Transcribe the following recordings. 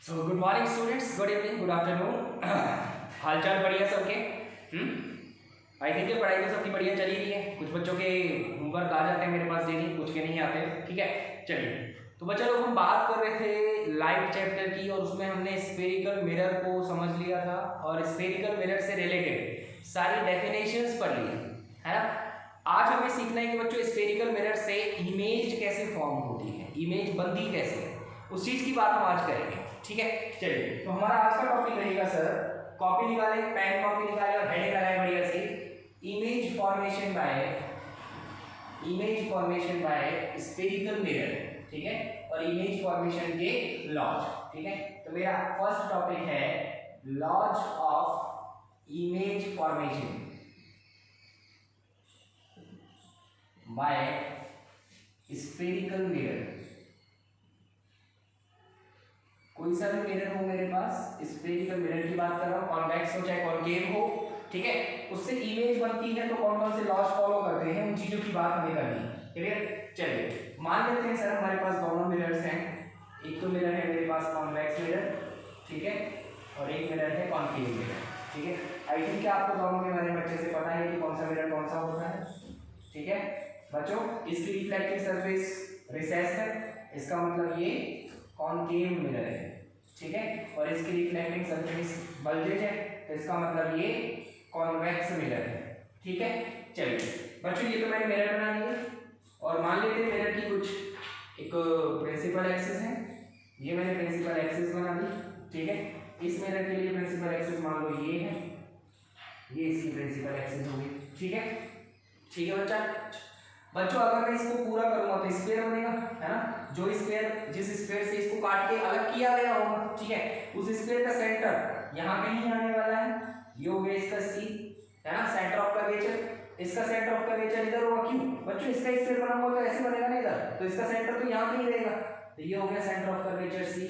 सो good morning students, good evening, good afternoon. हाल चाल बढ़िया सबके? आई थिंक ये पढ़ाई तो सबकी बढ़िया चली रही है। कुछ बच्चों के होमवर्क आ जाते हैं मेरे पास डेली, कुछ के नहीं आते। ठीक है, चलिए। तो बच्चा लोग हम बात कर रहे थे लाइट चैप्टर की, और उसमें हमने स्फेरिकल मिरर को समझ लिया था और स्फेरिकल मिरर से रिलेटेड सारी डेफिनेशंस पढ़ ली है ना। आज हमें सीखना है कि बच्चों स्फेरिकल मिरर से इमेज कैसे फॉर्म होती है, इमेज बनती कैसे है, उस चीज की बात हम आज करेंगे। ठीक है, चलिए। तो हमारा आज का टॉपिक रहेगा सर, कॉपी निकाले, पेन कॉपी निकाले और हेडिंग लगाए बढ़िया सी, image formation by spherical mirror. ठीक है, और इमेज फॉर्मेशन के लॉज। ठीक है, तो मेरा फर्स्ट टॉपिक है laws of image formation by spherical mirror. कोई सा भी मिरर हो मेरे पास, स्फेरिकल मिरर की बात कर रहा हूँ, कॉन्वेक्स हो चाहे कॉनकेव हो, ठीक है, उससे इमेज बनती है। तो कौन कौन से लॉज फॉलो करते हैं, उन चीजों की बात हमें करनी है। क्लियर? चलिए, मान लेते हैं सर हमारे पास दोनों मिरर्स हैं। एक तो मिरर है मेरे पास कॉन्वेक्स मिरर, ठीक है, और एक मिरर है कॉनकेव मिरर। ठीक है, आई थिंक आपको दोनों के बारे में अच्छे से पता है कि कौन सा मिरर कौन सा होता है। ठीक है बच्चों, इसकी रिफ्लेक्टिव सरफेस रिसेस है, इसका मतलब ये कॉनकेव मिरर है। ठीक है, और इसकी रिफ्लेक्टिंग सरफेस बल्जेज है, तो इसका मतलब ये कॉन्वेक्स मिरर है। ठीक है, चलिए बच्चों, ये तो मैंने मिरर बना लिया, और मान लेते हैं मिरर की कुछ एक प्रिंसिपल एक्सिस है। ये मैंने प्रिंसिपल एक्सिस बना दी। ठीक है, इस मिरर के लिए प्रिंसिपल एक्सिस मान लो ये है, ये इसकी प्रिंसिपल एक्सिस होगी। ठीक है, ठीक है बच्चों, अगर मैं इसको पूरा करूंगा तो स्फीयर बनेगा, है ना। जो स्फीयर, जिस स्फीयर से इसको काट के अलग किया गया होगा, ठीक है, उस स्फीयर का सेंटर यहाँ कहीं आने वाला है। ये हो गया इसका सी, है ना, सेंटर ऑफ कर्वेचर। इसका सेंटर ऑफ कर्वेचर इधर होगा। क्यों बच्चों, इसका स्फीयर बनाऊंगा तो ऐसे बनेगा ना इधर, तो इसका सेंटर तो यहाँ कहीं रहेगा। तो ये हो गया centre of curvature c.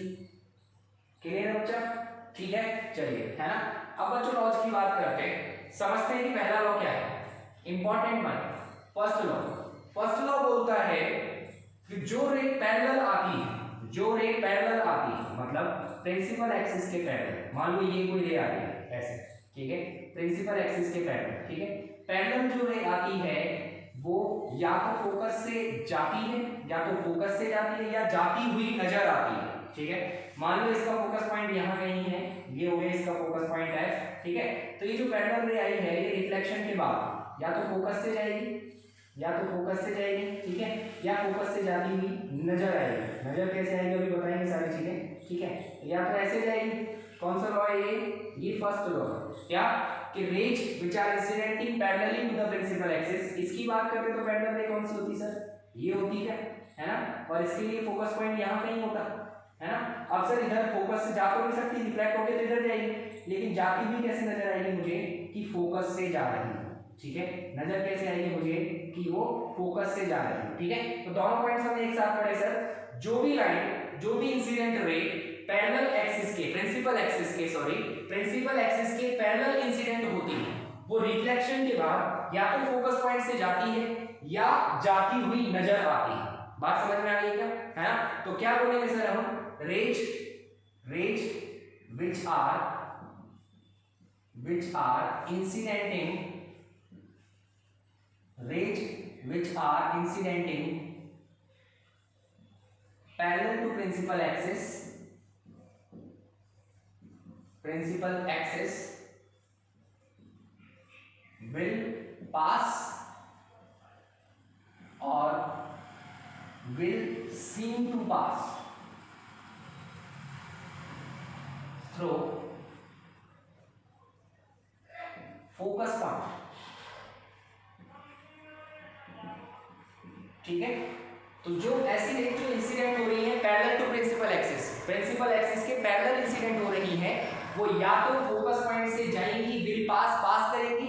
Clear है बच्चा? ठीक है, चलिए, है ना। अब बच्चों लॉज की बात करते हैं, समझते हैं कि पहला लॉ क्या है, इंपॉर्टेंट वन। फर्स्ट लॉ बोलता है कि जो रे पैरेलल आती है, मतलब प्रिंसिपल एक्सिस के पैरेलल, मान लो ये कोई रे आ रही है ऐसे, ठीक है, प्रिंसिपल एक्सिस के पैरेलल, ठीक है, पैरेलल जो रे आती है वो या तो फोकस से जाती है, या जाती हुई नजर आती है। ठीक है, मान लो इसका फोकस पॉइंट यहाँ कहीं है, ये हो गया इसका फोकस पॉइंट एफ। ठीक है, तो ये जो पैरेलल रे आई है, ये रिफ्लेक्शन के बाद या तो फोकस से जाएगी, ठीक है, या फोकस से जाती हुई नजर आएगी। नजर कैसे आएगी अभी बताएंगे सारी चीजें। ठीक है, या तो ऐसे जाएगी। कौन सा लॉ है ये फर्स्ट लॉ क्या, कि rays which are incidenting parallelly to the principal axis. इसकी बात करते तो पैरेलल रे कौन सी होती सर, ये होती है ना, और इसके लिए फोकस पॉइंट यहाँ कहीं होता है ना। अब सर इधर फोकस से जा तो नहीं सकती, रिफ्लेक्ट होकर तो इधर जाएगी, लेकिन जाती हुई कैसे नजर आएगी मुझे, कि फोकस से जा रही है। ठीक है, नजर कैसे आएगी मुझे, कि वो फोकस से जा रही है। ठीक है, तो दोनों पॉइंट्स हमने एक साथ पढ़े सर। जो भी लाइन, जो भी इंसिडेंट रे पैरेलल एक्सिस के, प्रिंसिपल एक्सिस के पैरेलल इंसिडेंट होती है, वो रिफ्लेक्शन के बाद या तो फोकस पॉइंट से जाती है या जाती हुई नजर आती है। बात समझ में आ गई क्या, है ना। तो क्या बोलेंगे सर हम, raise which are incidenting parallel to principal axis will pass or will seem to pass through focus point। ठीक है, तो जो ऐसी रे जो इंसिडेंट हो रही है पैरेलल टू प्रिंसिपल एक्सिस के पैरेलल इंसिडेंट हो रही है, वो या तो फोकस पॉइंट से जाएंगी, विल पास करेंगी,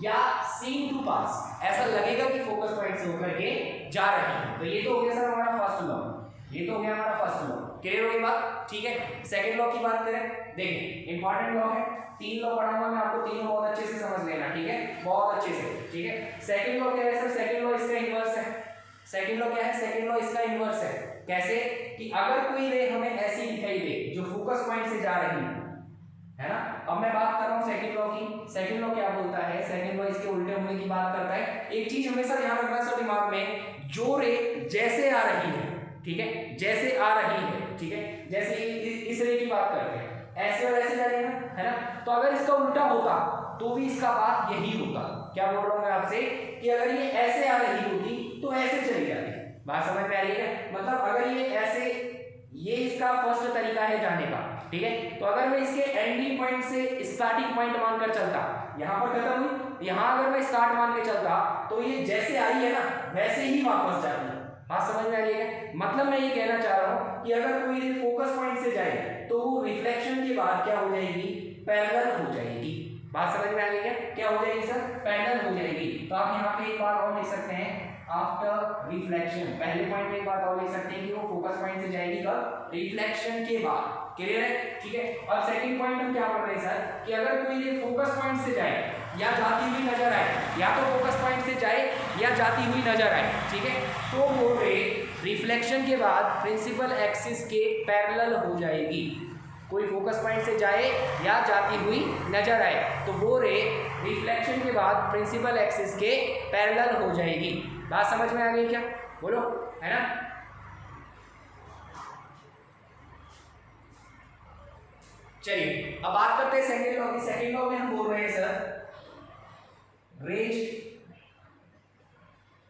या सीम टू पास, ऐसा लगेगा कि फोकस पॉइंट से होकर के जा रही है। तो ये तो हो गया सर हमारा फर्स्ट लॉ, क्लियर हो गई बात। ठीक है, सेकंड लॉ की बात करें, देखिए इंपॉर्टेंट लॉ है, 3 लॉ पढ़ाऊंगा मैं आपको, तीनों बहुत अच्छे से समझ लेना। ठीक है, बहुत अच्छे से। ठीक है, सेकंड लॉ क्या है सर, सेकंड लॉ इसका इन्वर्स है। सेकंड लॉ क्या है, सेकंड लॉ इसका इन्वर्स है। कैसे, कि अगर कोई रे हमें ऐसी दिखाई दे जो फोकस पॉइंट से जा रही हो, है ना। अब मैं बात कर रहा हूँ सेकंड लॉ की। सेकंड लॉ क्या बोलता है, सेकंड लॉ इसके उल्टे होने की बात करता है। एक चीज हमेशा ध्यान रखना सर दिमाग में, जो रे जैसे आ रही है, ठीक है, जैसे आ रही है, ठीक है, जैसे इस रे की बात करते हैं, ऐसे और ऐसे जा रही है ना, तो अगर इसका उल्टा होता तो भी इसका बात यही होता। क्या बोल रहा हूं मैं आपसे कि अगर ये ऐसे आ रही होती तो ऐसे चली जाती। बात समझ में आ रही है? मतलब अगर ये ऐसे, ये इसका फर्स्ट तरीका है जाने का, ठीक है। तो अगर मैं इसके एंडिंग पॉइंट से स्टार्टिंग पॉइंट मानकर चलता, यहां पर खत्म हुई, यहां अगर मैं स्टार्ट मान के चलता तो ये जैसे आई है ना वैसे ही वापस जाती है। बात समझ में आ रही है? मतलब मैं ये कहना चाह रहा हूं कि अगर कोई रे फोकस पॉइंट से जाए तो वो रिफ्लेक्शन के बाद क्या हो जाएगी, पैरेलल हो जाएगी। बात समझ में आ गई है? क्या हो जाएगी सर, पैरेलल हो जाएगी। तो आप यहाँ पे एक बात और लिख सकते हैं, आफ्टर रिफ्लेक्शन। पहले पॉइंट में एक बात और लिख सकते हैं कि वो फोकस पॉइंट से जाएगी कब, रिफ्लेक्शन के बाद। क्लियर है? ठीक है। और सेकंड पॉइंट हम क्या पढ़ रहे हैं सर कि अगर कोई रे फोकस पॉइंट से जाए या जाती हुई नजर आए, या तो फोकस पॉइंट से जाए या जाती हुई नजर आए, ठीक है, तो वो रे रिफ्लेक्शन के बाद प्रिंसिपल एक्सिस के पैरेलल हो जाएगी। कोई फोकस पॉइंट से जाए या जाती हुई नजर आए तो वो रे रिफ्लेक्शन के बाद प्रिंसिपल एक्सिस के पैरेलल हो जाएगी। बात समझ में आ गई क्या? बोलो, है ना। चलिए अब बात करते हैं सेकंड लॉ की। सेकंड लॉ में हम बोल रहे हैं sir, rays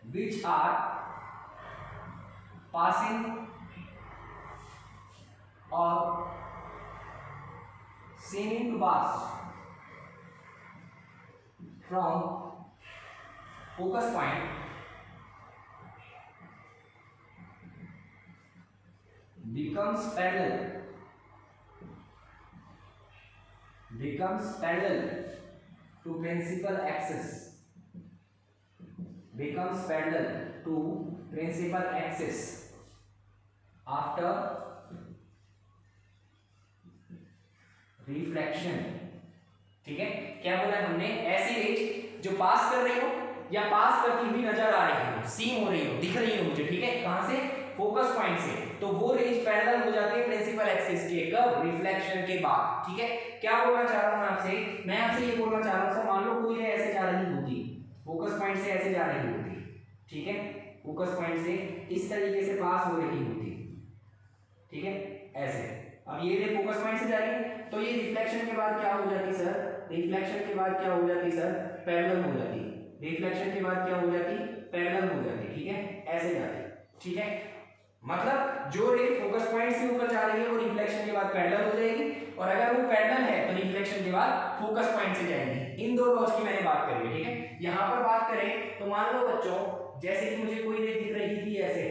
which are passing or seeming to pass from focus point becomes parallel to principal axis, becomes parallel to principal axis after reflection. ठीक है, क्या बोला हमने, ऐसी रेज जो पास कर रही हो या पास करती हुई नजर आ रही हो, सीम हो रही हो, दिख रही हो मुझे, ठीक है, कहां से, फोकस पॉइंट से, तो वो रेज पैरेलल हो जाती है प्रिंसिपल एक्सिस के, कब, रिफ्लेक्शन के बाद। ठीक है, क्या बोलना चाह रहा हूं मैं आपसे, मैं आपसे ये बोलना चाह रहा हूं सर, मान लो कोई रे ऐसे जा रही होती, फोकस पॉइंट से ऐसे जा रही होती, ठीक है, फोकस पॉइंट से इस तरीके से पास हो रही होती, ठीक है, ऐसे। अब ये रे फोकस पॉइंट से जा रही है तो ये रिफ्लेक्शन के बाद क्या हो जाती सर, रिफ्लेक्शन के बाद क्या हो जाती सर, पैरेलल हो जाती, रिफ्लेक्शन के बाद क्या हो जाती, पैरेलल हो जाती, ठीक है, ऐसे जाती, ठीक है। मतलब जो रे फोकस पॉइंट से ऊपर जा रही है वो रिफ्लेक्शन के बाद पैरेलल हो जाएगी, और अगर वो पैरेलल है तो रिफ्लेक्शन के बाद फोकस पॉइंट से जाएगी। इन दो लॉज की मैंने बात करी है, ठीक है। यहाँ पर बात करें तो मान लो बच्चों, जैसे कि मुझे कोई रे दिख रही थी ऐसे,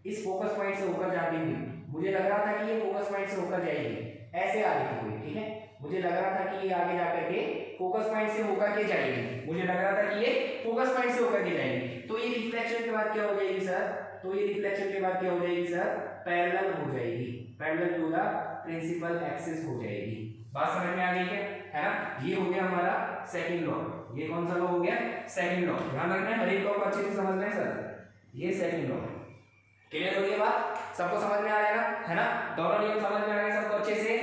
इस फोकस पॉइंट से होकर जाती हुई, मुझे लग रहा था कि ये फोकस पॉइंट से होकर जाएगी, ऐसे आ रही थी कोई, ठीक है, मुझे लग रहा था कि ये आगे जाकर के फोकस पॉइंट से होकर के जाएगी, मुझे लग रहा था कि ये फोकस पॉइंट से होकर के जाएगी, तो ये रिफ्लेक्शन के बाद क्या हो जाएगी सर, तो ये रिफ्लेक्शन के बाद क्या हो जाएगी सर, पैरेलल हो जाएगी, parallel to the principal axis हो जाएगी। बात समझ में आ गई क्या, है ना। ये हो गया हमारा सेकंड लॉ। ये कौन सा लॉ हो गया, सेकंड लॉ। ध्यान रखना है, हर एक लॉ को अच्छे से समझना है सर। ये सेकंड लॉ, क्लियर हो गई बात, सबको समझ में आ रहा है ना, है ना, दोनों नियम समझ में आ गए सबको अच्छे से,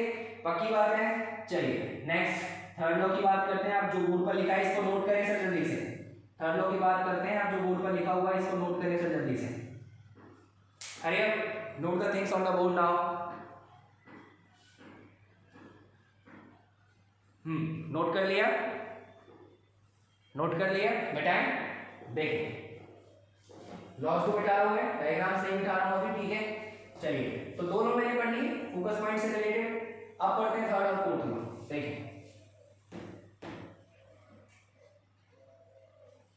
पक्की बात है। चलिए नेक्स्ट थर्ड लॉ की बात करते हैं। आप जो बोर्ड पर लिखा है इसको नोट करें सर जल्दी से। थर्ड लॉ की बात करते हैं, आप जो बोर्ड पर लिखा हुआ है इसको नोट करें सर जल्दी से। अरे note the things on the board now. Note कर लिया, नोट कर लिया बेटा, देखिए लॉस को मिटा रहा हूं मैं, डायग्राम से मिटा रहा हूं अभी, ठीक है। चलिए तो दोनों मैंने पढ़ लिए फोकस पॉइंट से रिलेटेड, अब पढ़ते हैं थर्ड और फोर्थ लॉ। देखिए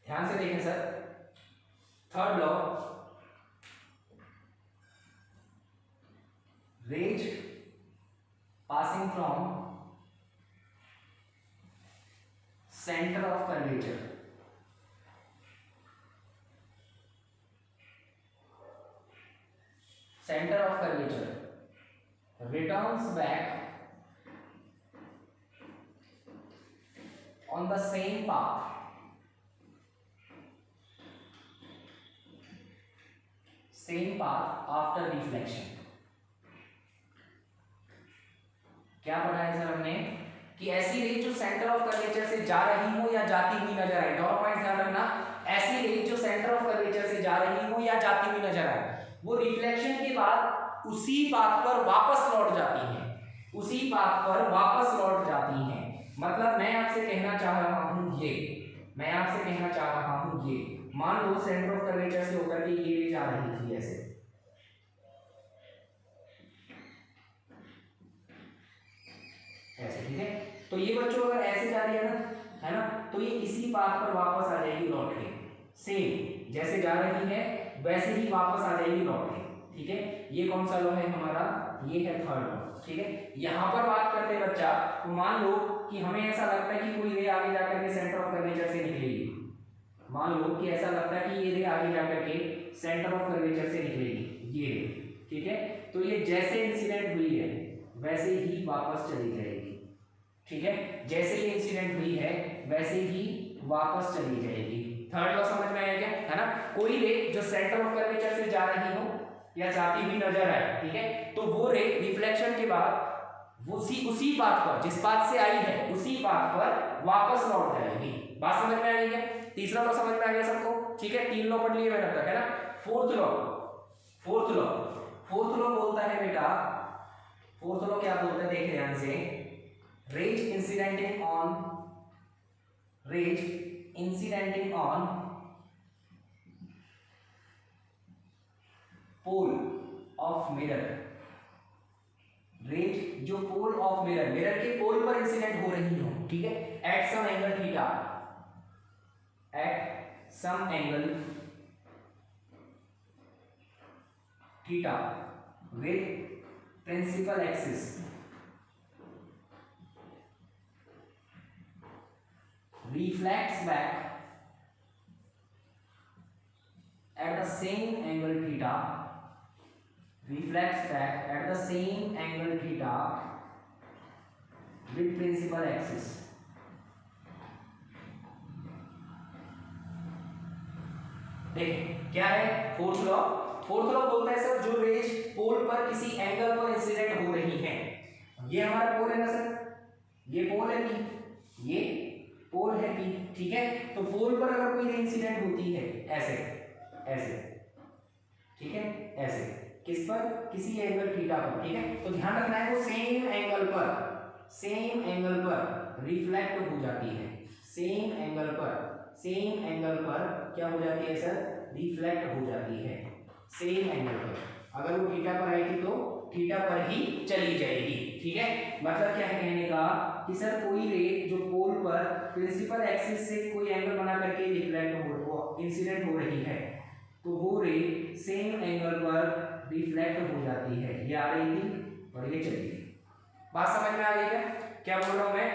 ध्यान से देखें sir, third law, rays passing from centre of curvature, center of curvature returns back on the same path after reflection. क्या पढ़ा है सर हमने कि ऐसी रेज जो सेंटर ऑफ कर्वेचर से जा रही हो या जाती हुई नजर आए, दोनों पॉइंट ध्यान रखना, ऐसी रेज जो सेंटर ऑफ कर्वेचर से जा रही हो या जाती हुई नजर आए, वो रिफ्लेक्शन के बाद उसी पाथ पर वापस लौट जाती है, उसी पाथ पर वापस लौट जाती है। मतलब मैं आपसे कहना चाह रहा हूं ये, मैं आपसे कहना चाह रहा हूं ये, मान लो सेंटर ऑफ कर्वेचर से होकर के ये रेज आ रही थी ऐसे, ऐसे, ठीक है। तो ये बच्चों अगर ऐसे जा रही है ना, तो ये इसी पाथ पर वापस आ जाएगी लौट के, सेम जैसे जा रही है वैसे ही वापस आ जाएगी लौट के, ठीक है। ये कौन सा लॉ है हमारा, ये है थर्ड लॉ, ठीक है। यहाँ पर बात करते हैं बच्चा, तो मान लो कि हमें ऐसा लगता है कि कोई रे आगे जाकर के सेंटर ऑफ कर्वेचर से निकलेगी, मान लो कि ऐसा लगता है कि ये रे आगे जाकर के सेंटर ऑफ कर्वेचर से निकलेगी, ये रे, ठीक है। तो ये जैसे इंसिडेंट हुई है वैसे ही वापस चली जाएगी, ठीक है। जैसे ये इंसिडेंट हुई है वैसे ही वापस चली जाएगी। थर्ड लॉ समझ में आया क्या, है ना। कोई रे जो सेंटर ऑफ कर्वेचर से जा रही हो या जाती हुई नजर आए, ठीक है, तो वो रे रिफ्लेक्शन के बाद उसी पाथ पर, जिस पाथ से आई है उसी पाथ पर वापस लौट जाएगी। बात समझ में आ गई है। तीसरा लॉ समझ में आ गया सबको, ठीक है। तीन लॉ पढ़ लिए मैंने अब तक, है ना। फोर्थ लॉ बोलता है बेटा, फोर्थ लॉ क्या बोलता है, देख ध्यान से, rays incidenting on pole of mirror, rays जो पोल ऑफ मिरर के पोल पर इंसिडेंट हो रही हो, ठीक है, at some angle theta, at some angle theta with principal axis, reflects back at the same angle theta, reflects back at the same angle theta with principal axis। देखिए क्या है फोर्थ लॉ बोलता है सर जो raise पोल पर किसी angle पर incident हो रही है, ये हमारा पोल है ना सर, ये पोल है P, ये पोल है P, ठीक है। तो पोल पर अगर कोई इंसिडेंट होती है ऐसे ऐसे, ठीक है, ऐसे किस पर, किसी एंगल थीटा पर, ठीक है। तो ध्यान रखना है वो सेम एंगल पर रिफ्लेक्ट हो जाती है, सेम एंगल पर क्या हो जाती है सर, रिफ्लेक्ट हो जाती है, सेम एंगल पर। अगर वो थीटा पर आई थी तो थीटा पर ही चली जाएगी, ठीक है। मतलब क्या है कहने का कि सर कोई रे जो पोल पर प्रिंसिपल एक्सिस से कोई एंगल बना करके रिफ्लेक्ट हो, इंसिडेंट हो रही है, तो वो रे सेम एंगल पर रिफ्लेक्ट हो जाती है, ये आ रही थी और ये चली गई। बात समझ में आ गई क्या बोल रहा हूं मैं।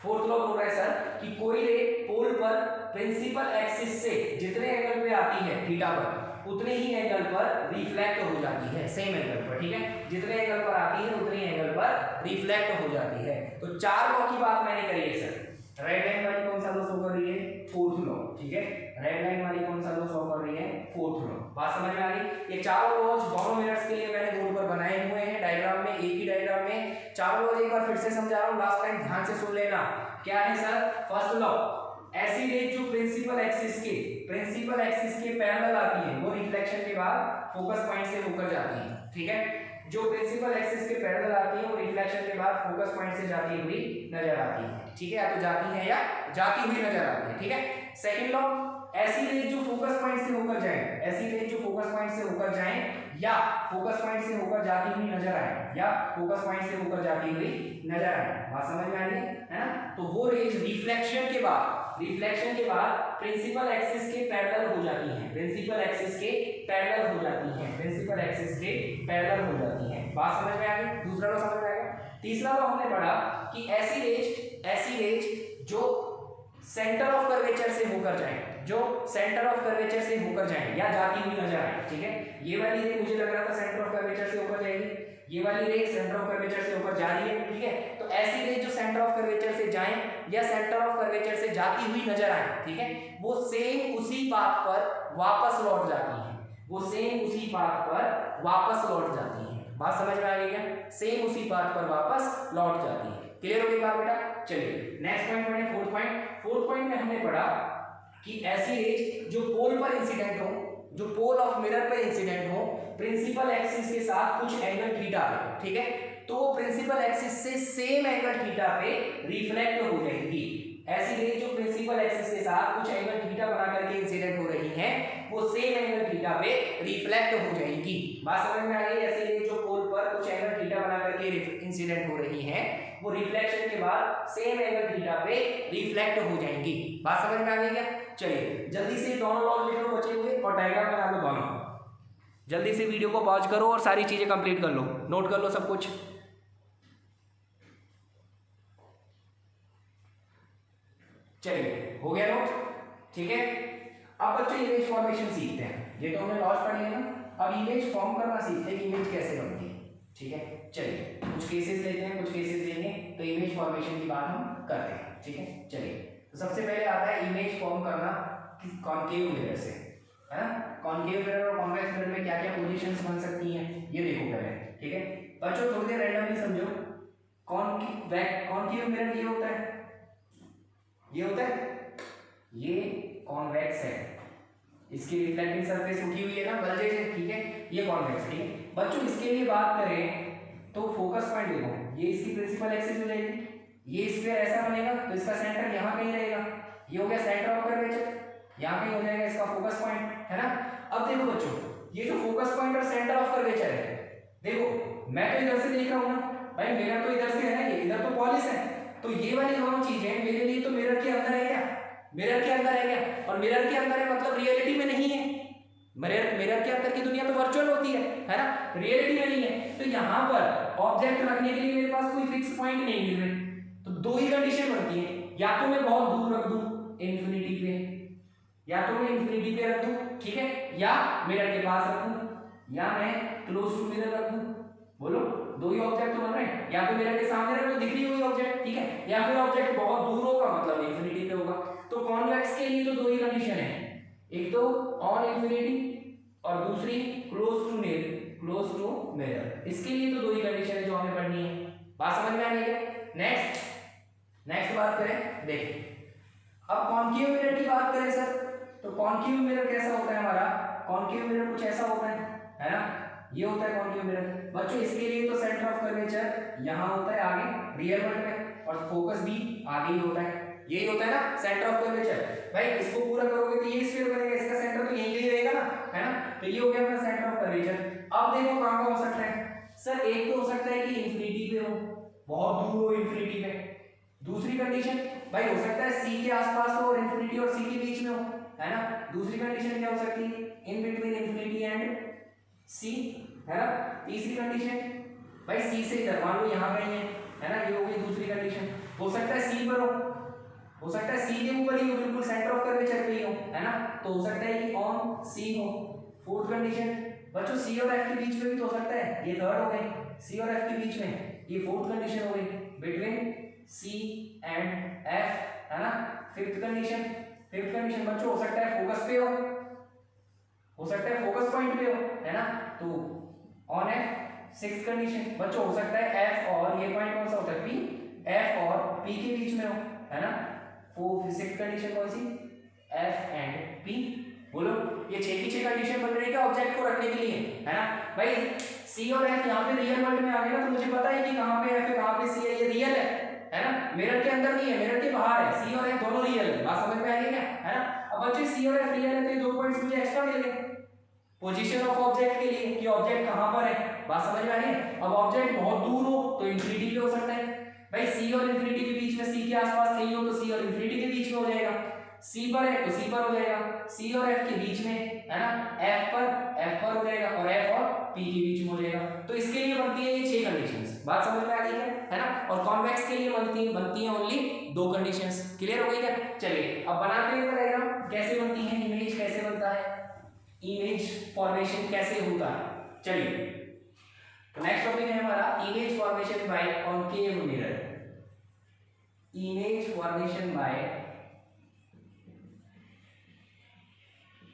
फोर्थ लॉ बोल रहा है सर कि कोई रे पोल पर प्रिंसिपल एक्सिस से जितने एंगल पे आती है थीटा पर उतने ही एंगल पर रिफ्लेक्ट हो जाती है, सेम एंगल पर, ठीक है। जितने एंगल पर आती है उतने एंगल पर रिफ्लेक्ट हो जाती है। तो चार लॉ की बात मैंने करी है सर। रेड लाइन वाली कौन सा लॉ शो कर रही है, फोर्थ लॉ, ठीक है। रेड लाइन वाली कौन सा लॉ शो कर रही है, फोर्थ लॉ। बात समझ में आ गई। ये चारों लॉज दोनों मिनट्स के लिए मैंने बोर्ड पर बनाए हुए हैं डायग्राम में, एक ही डायग्राम में चारों लॉज एक बार फिर से समझा रहा हूं, लास्ट टाइम ध्यान से सुन लेना। क्या है सर, फर्स्ट लॉ, ऐसी रेज जो प्रिंसिपल एक्सिस के पैरेलल आती है वो रिफ्लेक्शन के बाद फोकस पॉइंट से होकर जाती है, ठीक है। जो प्रिंसिपल एक्सिस के पैरेलल आती है वो रिफ्लेक्शन के बाद फोकस पॉइंट से जाती हुई नजर आती है, ठीक है। या तो जाती है या जाती हुई नजर आती है, ठीक है। सेकंड लॉ, ऐसी रेज जो फोकस पॉइंट से होकर जाए, ऐसी रेज जो फोकस पॉइंट से होकर जाए या फोकस पॉइंट से होकर जाती हुई नजर आए, या फोकस पॉइंट से होकर जाती हुई नजर आए। बात समझ में आ रही है ना। तो वो रेज रिफ्लेक्शन के बाद प्रिंसिपल एक्सिस के पैरेलल हो जाती हैं, प्रिंसिपल एक्सिस के पैरेलल हो जाती हैं, बात समझ में आ गई। दूसरा लॉ समझ में आ गया। तीसरा लॉ हमने पढ़ा कि ऐसी रेज जो सेंटर ऑफ कर्वेचर से होकर जाए, या जाती हुई नजर आए, ठीक है। ये वाली रे मुझे लग रहा था सेंटर ऑफ कर्वेचर से होकर जाएगी, ये वाली रे सेंटर ऑफ कर्वेचर से होकर जा रही है, ठीक है। तो ऐसी रे जो सेंटर ऑफ कर्वेचर से जाए या सेंटर ऑफ कर्वेचर से जाती हुई नजर आए, ठीक है, वो सेम उसी पाथ पर वापस लौट जाती है, बात समझ में आ गई क्या? सेम उसी पाथ पर वापस लौट जाती है। क्लियर हो गई बात बेटा? चलिए नेक्स्ट पॉइंट पढ़े, फोर्थ पॉइंट। फोर्थ पॉइंट में हमने पढ़ा कि ऐसी रेज जो पोल पर इंसिडेंट हो, जो पोल ऑफ मिरर पर इंसिडेंट हो, प्रिंसिपल एक्सिस के साथ कुछ एंगल थीटा पे, ठीक है, तो प्रिंसिपल एक्सिस से सेम एंगल थीटा पे रिफ्लेक्ट हो जाएगी। ऐसी रेज जो प्रिंसिपल एक्सिस के साथ कुछ एंगल थीटा बना करके इंसिडेंट हो रही हैं, वो सेम एंगल थीटा पे रिफ्लेक्ट हो जाएगी। बात समझ में आ गई? ऐसी रेज जो पोल पर कुछ एंगल थीटा बना करके इंसिडेंट हो रही हैं, वो रिफ्लेक्शन के बाद सेम एंगल थीटा पे रिफ्लेक्ट हो जाएंगी। बात समझ में आ गई क्या? चलिए जल्दी से दोनों लॉ लिख लो बचे हुए और डायग्राम बना लो दोनों। जल्दी से वीडियो को पॉज करो और सारी चीजें कंप्लीट कर लो, नोट कर लो सब कुछ। चलिए हो गया नोट, ठीक है। अब बच्चों इमेज फॉर्मेशन सीखते हैं। ये तो हमने लॉस पढ़ लिया ना, अब इमेज फॉर्म करना सीखते हैं कि इमेज कैसे बनती है, ठीक है। चलिए कुछ केसेस लेते हैं, कुछ केसेस लेंगे तो इमेज फॉर्मेशन की बात हम करते हैं, ठीक है। चलिए तो सबसे पहले आता है इमेज फॉर्म करना कॉनकेव मिरर से, है ना। कॉनकेव मिरर और कॉन्वेक्स मिरर में क्या क्या पोजीशंस बन सकती हैं ये देखो पहले, ठीक है। बच्चों थोड़ी देर रैंडमली समझो। कॉनकेव मिरर ये होता है, ये होता है, ये कॉन्वेक्स है, इसकी रिफ्लेक्टिंग सरफेस उठी हुई है ना, बल्जेज है, ठीक है। ये कॉन्वेक्स है, ठीक है। बच्चों इसके लिए बात करें तो फोकस पॉइंट देखो, ये इसकी प्रिंसिपल एक्सिस हो जाएगी, ये स्फीयर ऐसा बनेगा तो इसका सेंटर यहाँ कहीं रहेगा, ये हो गया सेंटर ऑफ कर्वेचर, यहाँ कहीं हो जाएगा इसका फोकस पॉइंट, है ना। अब देखो बच्चों, ये जो फोकस पॉइंट और सेंटर ऑफ कर्वेचर है, देखो मैं तो इधर से देख रहा हूँ ना भाई, मेरा तो इधर से है ना, ये इधर तो पॉलिश है, तो ये वाली दोनों चीजें मेरे लिए तो मिरर के अंदर है क्या, मिरर के अंदर है क्या, और मिरर के अंदर है मतलब रियलिटी में नहीं है। मिरर के अंदर की दुनिया तो वर्चुअल होती है ना, रियलिटी में नहीं है। तो यहाँ पर ऑब्जेक्ट रखने के लिए मेरे पास कोई फिक्स पॉइंट नहीं मिल रहे, तो दो ही कंडीशन बनती है, या तो मैं बहुत दूर रख दूं इन्फिनिटी पे, या तो मैं इन्फिनिटी पे रख दूं, ठीक है, या मिरर के पास रखूं, या मैं क्लोज टू मिरर रख दूं। बोलो दो ही ऑब्जेक्ट तो बन रहे हैं, या तो मिरर के सामने रख दो दिख रही हुई ऑब्जेक्ट, ठीक है, या फिर ऑब्जेक्ट बहुत दूर होगा मतलब इन्फिनिटी पे होगा। तो कॉन्वेक्स के लिए तो दो ही कंडीशन है, एक तो ऑन इन्फिनिटी और दूसरी क्लोज टू मिरर। इसके लिए तो दो ही कंडीशन है जो हमें पढ़नी है। बात समझ में आ गई है? नेक्स्ट बात करें, देखिए अब कॉनकेव मिरर की बात करें सर, तो कॉनकेव मिरर कैसा होता है हमारा, कॉनकेव मिरर कुछ ऐसा होता है ना, ये होता है कॉनकेव मिरर। बच्चों इसके लिए तो सेंटर ऑफ कर्वेचर यहाँ होता है आगे रियल वर्ल्ड में, और फोकस भी आगे ही होता है, यही होता है ना सेंटर ऑफ कर्वेचर। भाई इसको पूरा करोगे तो ये स्फीयर बनेगा, इसका सेंटर तो यहीं कहीं रहेगा ना, है ना। तो ये हो गया अपना सेंटर ऑफ कर्वेचर। अब देखो कहाँ हो सकता है सर, एक तो हो सकता है कि इन्फिनिटी पे हो, बहुत दूर हो इन्फिनिटी पे। दूसरी कंडीशन भाई हो सकता है सी के आसपास हो और इन्फिनिटी और सी के बीच में हो, है ना। दूसरी कंडीशन क्या हो सकती है, in between infinity and C, है ना। तीसरी कंडीशन भाई सी से इधर मान लो यहाँ कहीं है ना, ये हो गई दूसरी कंडीशन। हो सकता है सी पर हो सकता है सी के ऊपर ही हो, बिल्कुल सेंटर ऑफ कर्वेचर पे ही हो, है ना, तो हो सकता है कि ऑन सी हो। फोर्थ कंडीशन बच्चों सी और एफ के बीच में भी तो हो सकता है, ये थर्ड हो गई, सी और एफ के बीच में, ये फोर्थ कंडीशन हो गई, बिटवीन सी एंड एफ, है ना। फिफ्थ कंडीशन बच्चों हो सकता है फोकस पे हो सकता है फोकस पॉइंट पे हो, है ना, तो ऑन एफ। सिक्स्थ कंडीशन बच्चों हो सकता है एफ और ये पॉइंट कौन सा होता है पी, एफ और पी के बीच में हो, है ना। सिक्स्थ कंडीशन कौन सी, एफ एंड पी। बोलो ये 6 की 6 कंडीशन बन रही है ऑब्जेक्ट को रखने के लिए, है ना। भाई सी और एफ यहाँ पे रियल वर्ल्ड में आ गए ना, तो मुझे पता है कि कहाँ पे एफ है कहाँ पे सी है, ये रियल है ना। मिरर के अंदर नहीं है, मिरर के बाहर है, सी और एफ दोनों रियल है। बात समझ में आ गई क्या, है ना। अब बच्चे सी और एफ रियल है तो ये 2 पॉइंट्स मुझे एक्स्ट्रा मिल गए पोजीशन ऑफ ऑब्जेक्ट के लिए, कि ऑब्जेक्ट कहाँ पर है। बात समझ में आ गई। अब ऑब्जेक्ट बहुत दूर हो तो इन्फिनिटी पे हो सकता है, भाई सी और इन्फिनिटी के बीच में, सी के आसपास कहीं हो तो सी और इन्फिनिटी के बीच में हो जाएगा, सी पर है तो सी पर हो जाएगा, सी और एफ के बीच में, है ना, एफ पर हो जाएगा, और एफ और पी के बीच में हो जाएगा। तो इसके लिए बनती है ये 6 कंडीशंस। बात समझ में आ गई है ना। और कॉन्वेक्स के लिए बनती है ओनली 2 कंडीशंस। क्लियर हो गई क्या। चलिए अब बनाते हैं डायग्राम, कैसे बनती है इमेज, कैसे बनता है इमेज फॉर्मेशन, कैसे होता है। चलिए तो नेक्स्ट टॉपिक है हमारा image formation bye concave mirror. Image formation bye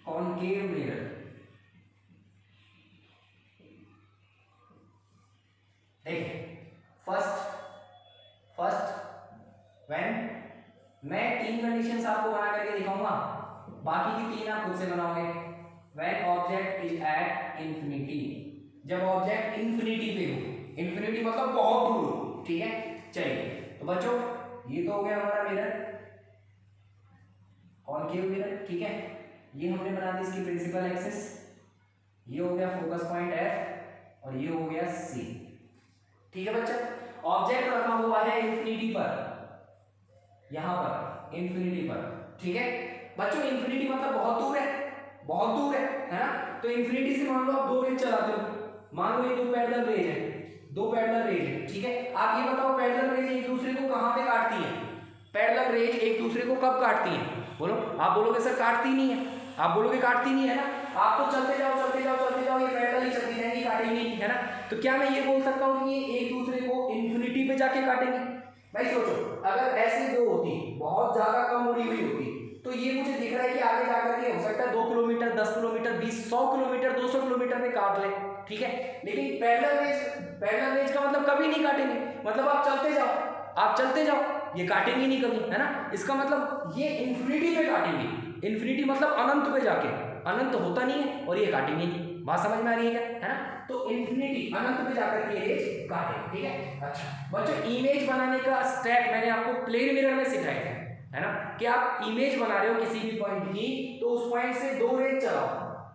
concave mirror. देखिए फर्स्ट व्हेन, मैं 3 कंडीशंस आपको बना करके दिखाऊंगा, बाकी की 3 आप खुद से बनाओगे। When object is at infinity, जब ऑब्जेक्ट इंफिनिटी पे हो, इंफिनिटी मतलब बहुत दूर हो, ठीक है। चलिए तो बच्चों ये तो हो गया हमारा मिरर, कॉनकेव मिरर, ठीक है। ये हमने बना दी इसकी प्रिंसिपल एक्सिस, ये हो गया फोकस पॉइंट एफ और ये हो गया सी, ठीक है बच्चा। ऑब्जेक्ट रखा हुआ है इंफिनिटी पर, यहां पर इंफिनिटी पर, ठीक है बच्चों। इंफिनिटी मतलब बहुत दूर है, बहुत दूर है ना। तो इंफिनिटी से मान लो आप 2 रेज चलाते हो, मान लो ये 2 पैरेलल रेज है, 2 पैरेलल रेज है, ठीक है। आप ये बताओ पैरेलल रेज एक दूसरे को कहां पे काटती है? पैरेलल रेज एक दूसरे को कब काटती है? बोलो। आप बोलोगे सर काटती नहीं है, आप बोलोगे काटती नहीं है ना। आप तो चलते जाओ चलते जाओ चलते जाओ, ये पैरेलल ही चलती रहेंगी, काटेंगी नहीं, है ना। तो क्या मैं ये बोल सकता हूँ कि ये एक दूसरे को इंफिनिटी पे जाके काटेंगे? भाई सोचो, अगर ऐसे 2 होती, बहुत ज्यादा कम उड़ी हुई होती, तो ये मुझे दिख रहा है कि आगे जाकर के हो सकता है 2 किलोमीटर, 10 किलोमीटर, 20, 100 किलोमीटर, 200 किलोमीटर में काट ले, ठीक है। लेकिन पैरेलल रेज का मतलब कभी नहीं काटेंगे, मतलब आप चलते जाओ, आप चलते जाओ, ये काटेंगे नहीं कभी, है ना। इसका मतलब ये इंफिनिटी पे काटेंगे, इंफिनिटी मतलब अनंत पे जाके, अनंत होता नहीं है और ये काटेंगे नहीं। बात समझ में आ रही है क्या, है ना। तो इंफिनिटी अनंत पे जाकर के रेज काटेंगे, ठीक है। अच्छा बच्चों, इमेज बनाने का स्टेप मैंने आपको प्लेन मिरर में सिखाया था, है ना, कि आप इमेज बना रहे हो किसी भी पॉइंट की, तो उस पॉइंट से 2 रेज चलाओ,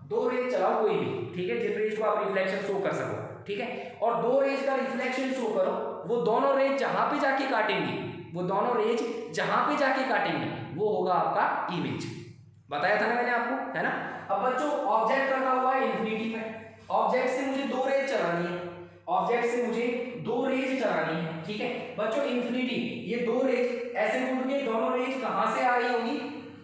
2 रेज चलाओ कोई भी, ठीक है, जिस रेज को आप रिफ्लेक्शन शो कर सको, ठीक है। और 2 रेज का रिफ्लेक्शन शो करो, वो दोनों रेज जहां पे जाके काटेंगी, वो दोनों रेज जहां पे जाके काटेंगे वो होगा आपका इमेज। बताया था ना मैंने आपको, है ना। अब बच्चों ऑब्जेक्ट रखा हुआ है इंफिनिटी में, ऑब्जेक्ट से मुझे 2 रेज चलानी है, ऑब्जेक्ट से मुझे 2 रेज चलानी है, ठीक है बच्चों। इंफिनिटी ये 2 रेज ऐसे घूम के, दोनों रेज कहां से आ रही होगी?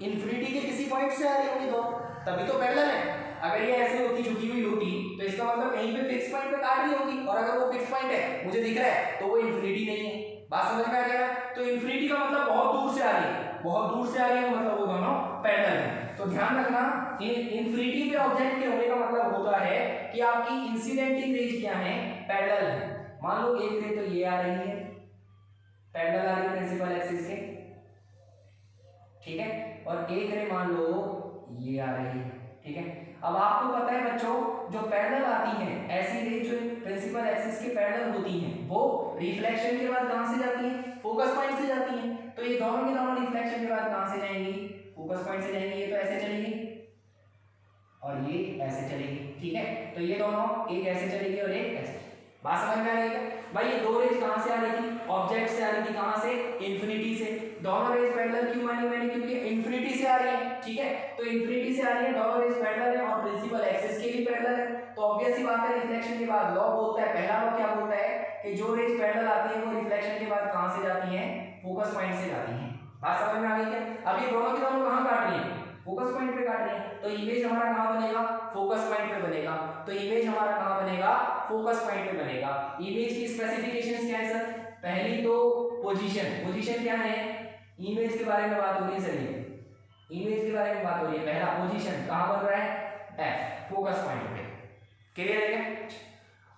इंफिनिटी के किसी पॉइंट से आ रही होगी दोनों, तभी तो पैरेलल है। अगर ये ऐसे होती, झुकी हुई होती, तो इसका मतलब कहीं पे फिक्स पॉइंट पे काट रही होगी, और अगर वो फिक्स पॉइंट है मुझे दिख रहा है तो वो इंफिनिटी नहीं है। बात समझ में आ रही है? तो इंफिनिटी का मतलब बहुत दूर से आ रही है, बहुत दूर से आ रही है, मतलब वो दोनों पैरेलल है। तो ध्यान रखना, इंफिनिटी पे ऑब्जेक्ट के होने का मतलब होता है कि आपकी इंसिडेंटिंग रेज क्या है? पैरेलल है। मान लो एक रे तो ये आ रही है, पैरेलल आ रही है प्रिंसिपल एक्सिस के, ठीक है, और एक रे मान लो ये आ रही है, ठीक है। अब आपको पता है बच्चों, जो पैरेलल आती हैं ऐसी रे जो प्रिंसिपल एक्सिस के पैरेलल होती हैं, वो रिफ्लेक्शन के बाद कहां से जाती हैं? फोकस पॉइंट से जाती हैं। तो ये दोनों के दोनों रिफ्लेक्शन के बाद कहां से जाएंगी? फोकस पॉइंट से जाएंगी। ये तो ऐसे चलेगी और ये ऐसे चलेगी, ठीक है। तो ये दोनों एक ऐसे चलेगी और एक ऐसे। बात समझ में आ रही है भाई? ये 2 रेज कहां से आ रही थी? ऑब्जेक्ट से आ रही थी, कहां से? इंफिनिटी से। दोनों रेज पैरेलल क्यों मानी मैंने? क्योंकि इंफिनिटी से आ रही है, ठीक है। तो इंफिनिटी से आ रही है, दोनों रेज पैरेलल है और प्रिंसिपल एक्सिस के भी पैरेलल है, तो ऑब्वियस सी बात है रिफ्लेक्शन के बाद लॉ बोलता है, पहला लॉ क्या बोलता है कि जो रेज पैरेलल आती है वो रिफ्लेक्शन के बाद कहां से जाती हैं? फोकस पॉइंट से जाती हैं। बात समझ में आ गई क्या? अब ये दोनों के दोनों कहां काट रही है? फोकस पॉइंट पे काट रही है, तो इमेज हमारा कहां बनेगा? फोकस पॉइंट पे बनेगा। तो इमेज हमारा कहां बनेगा? फोकस पॉइंट पे बनेगा। इमेज की स्पेसिफिकेशंस क्या है सर? पहली तो पोजीशन, पोजीशन क्या है? इमेज के बारे में बात हो रही है सर, ये इमेज के बारे में बात हो रही है। पहला पोजीशन कहां बन रहा है? एफ, फोकस पॉइंट पे। क्लियर है क्या?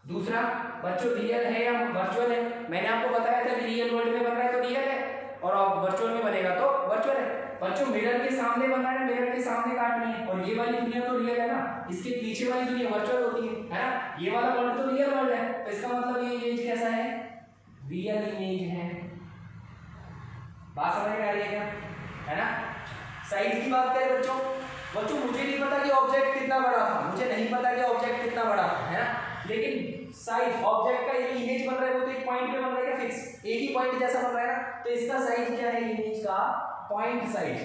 दूसरा बच्चों, रियल है या वर्चुअल है? मैंने आपको बताया था कि रियल वर्ल्ड में बन रहा है तो रियल है, और वर्चुअल में बनेगा तो वर्चुअल है। बच्चों मिरर के सामने बन रहा है, मिरर के सामने काटनी है, और ये वाली दुनिया तो रियल है ना, इसके पीछे वाली दुनिया वर्चुअल होती है ना। ये वाला वर्ल्ड तो रियल वर्ल्ड है, तो इसका मतलब ये इमेज कैसा है? रियल इमेज है। बात समझ में आ रही है क्या, है ना। साइज की बात करें बच्चों, बच्चों मुझे नहीं पता कि ऑब्जेक्ट कितना बड़ा था, मुझे नहीं पता कि ऑब्जेक्ट कितना बड़ा था, है ना, लेकिन साइज ऑब्जेक्ट का ये इमेज बन रहा है वो तो एक पॉइंट पे बन रहा है क्या? फिक्स एक ही पॉइंट जैसा बन रहा है ना, तो इसका साइज क्या है? इमेज का पॉइंट साइज।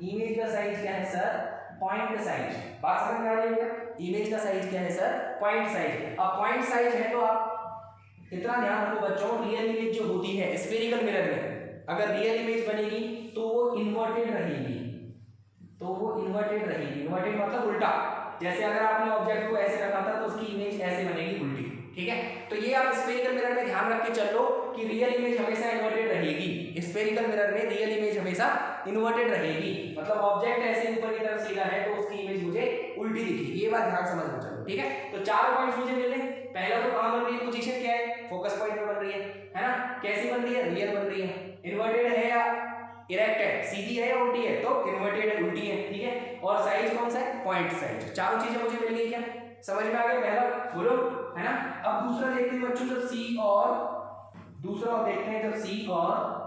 इमेज का साइज क्या है सर? Point size. बात समझ में आ रही है क्या? इमेज का साइज क्या है सर? Point size. अब पॉइंट साइज है तो आप इतना ध्यान रखो बच्चों, रियल इमेज जो होती है स्फेरिकल मिरर में, अगर रियल इमेज बनेगी तो वो इन्वर्टेड रहेगी, तो वो इन्वर्टेड रहेगी। इन्वर्टेड मतलब उल्टा, जैसे अगर आपने ऑब्जेक्ट को ऐसे रखा था तो उसकी इमेज ऐसे बनेगी उल्टी, ठीक है। तो ये आप स्फेरिकल मिरर में ध्यान रख के चल लो कि रियल इमेज हमेशा इन्वर्टेड रहेगी। स्फेरिकल मिरर में रियल इमेज हमेशा इन्वर्टेड रहेगी, मतलब ऑब्जेक्ट ऐसे ऊपर की तरफ सीधा है तो उसकी इमेज मुझे उल्टी दिखेगी। ये बात ध्यान समझ में चलो, ठीक है। तो 4 पॉइंट्स मुझे मिले, पहला तो कहां बन रही है, पोजीशन क्या है, फोकस पॉइंट पे बन रही है ना, कैसी बन रही है, रियल बन रही है, इन्वर्टेड है या इरेक्ट है, सीधी है या उल्टी है, तो इन्वर्टेड है, उल्टी है, ठीक है। और साइज कौन सा है, पॉइंट साइज, चारों चीजें मुझे मिल गई क्या, समझ में आ गया पहला, बोलो, है ना। अब दूसरा देखते हैं बच्चों, जब सी और दूसरा देखते हैं जब सी और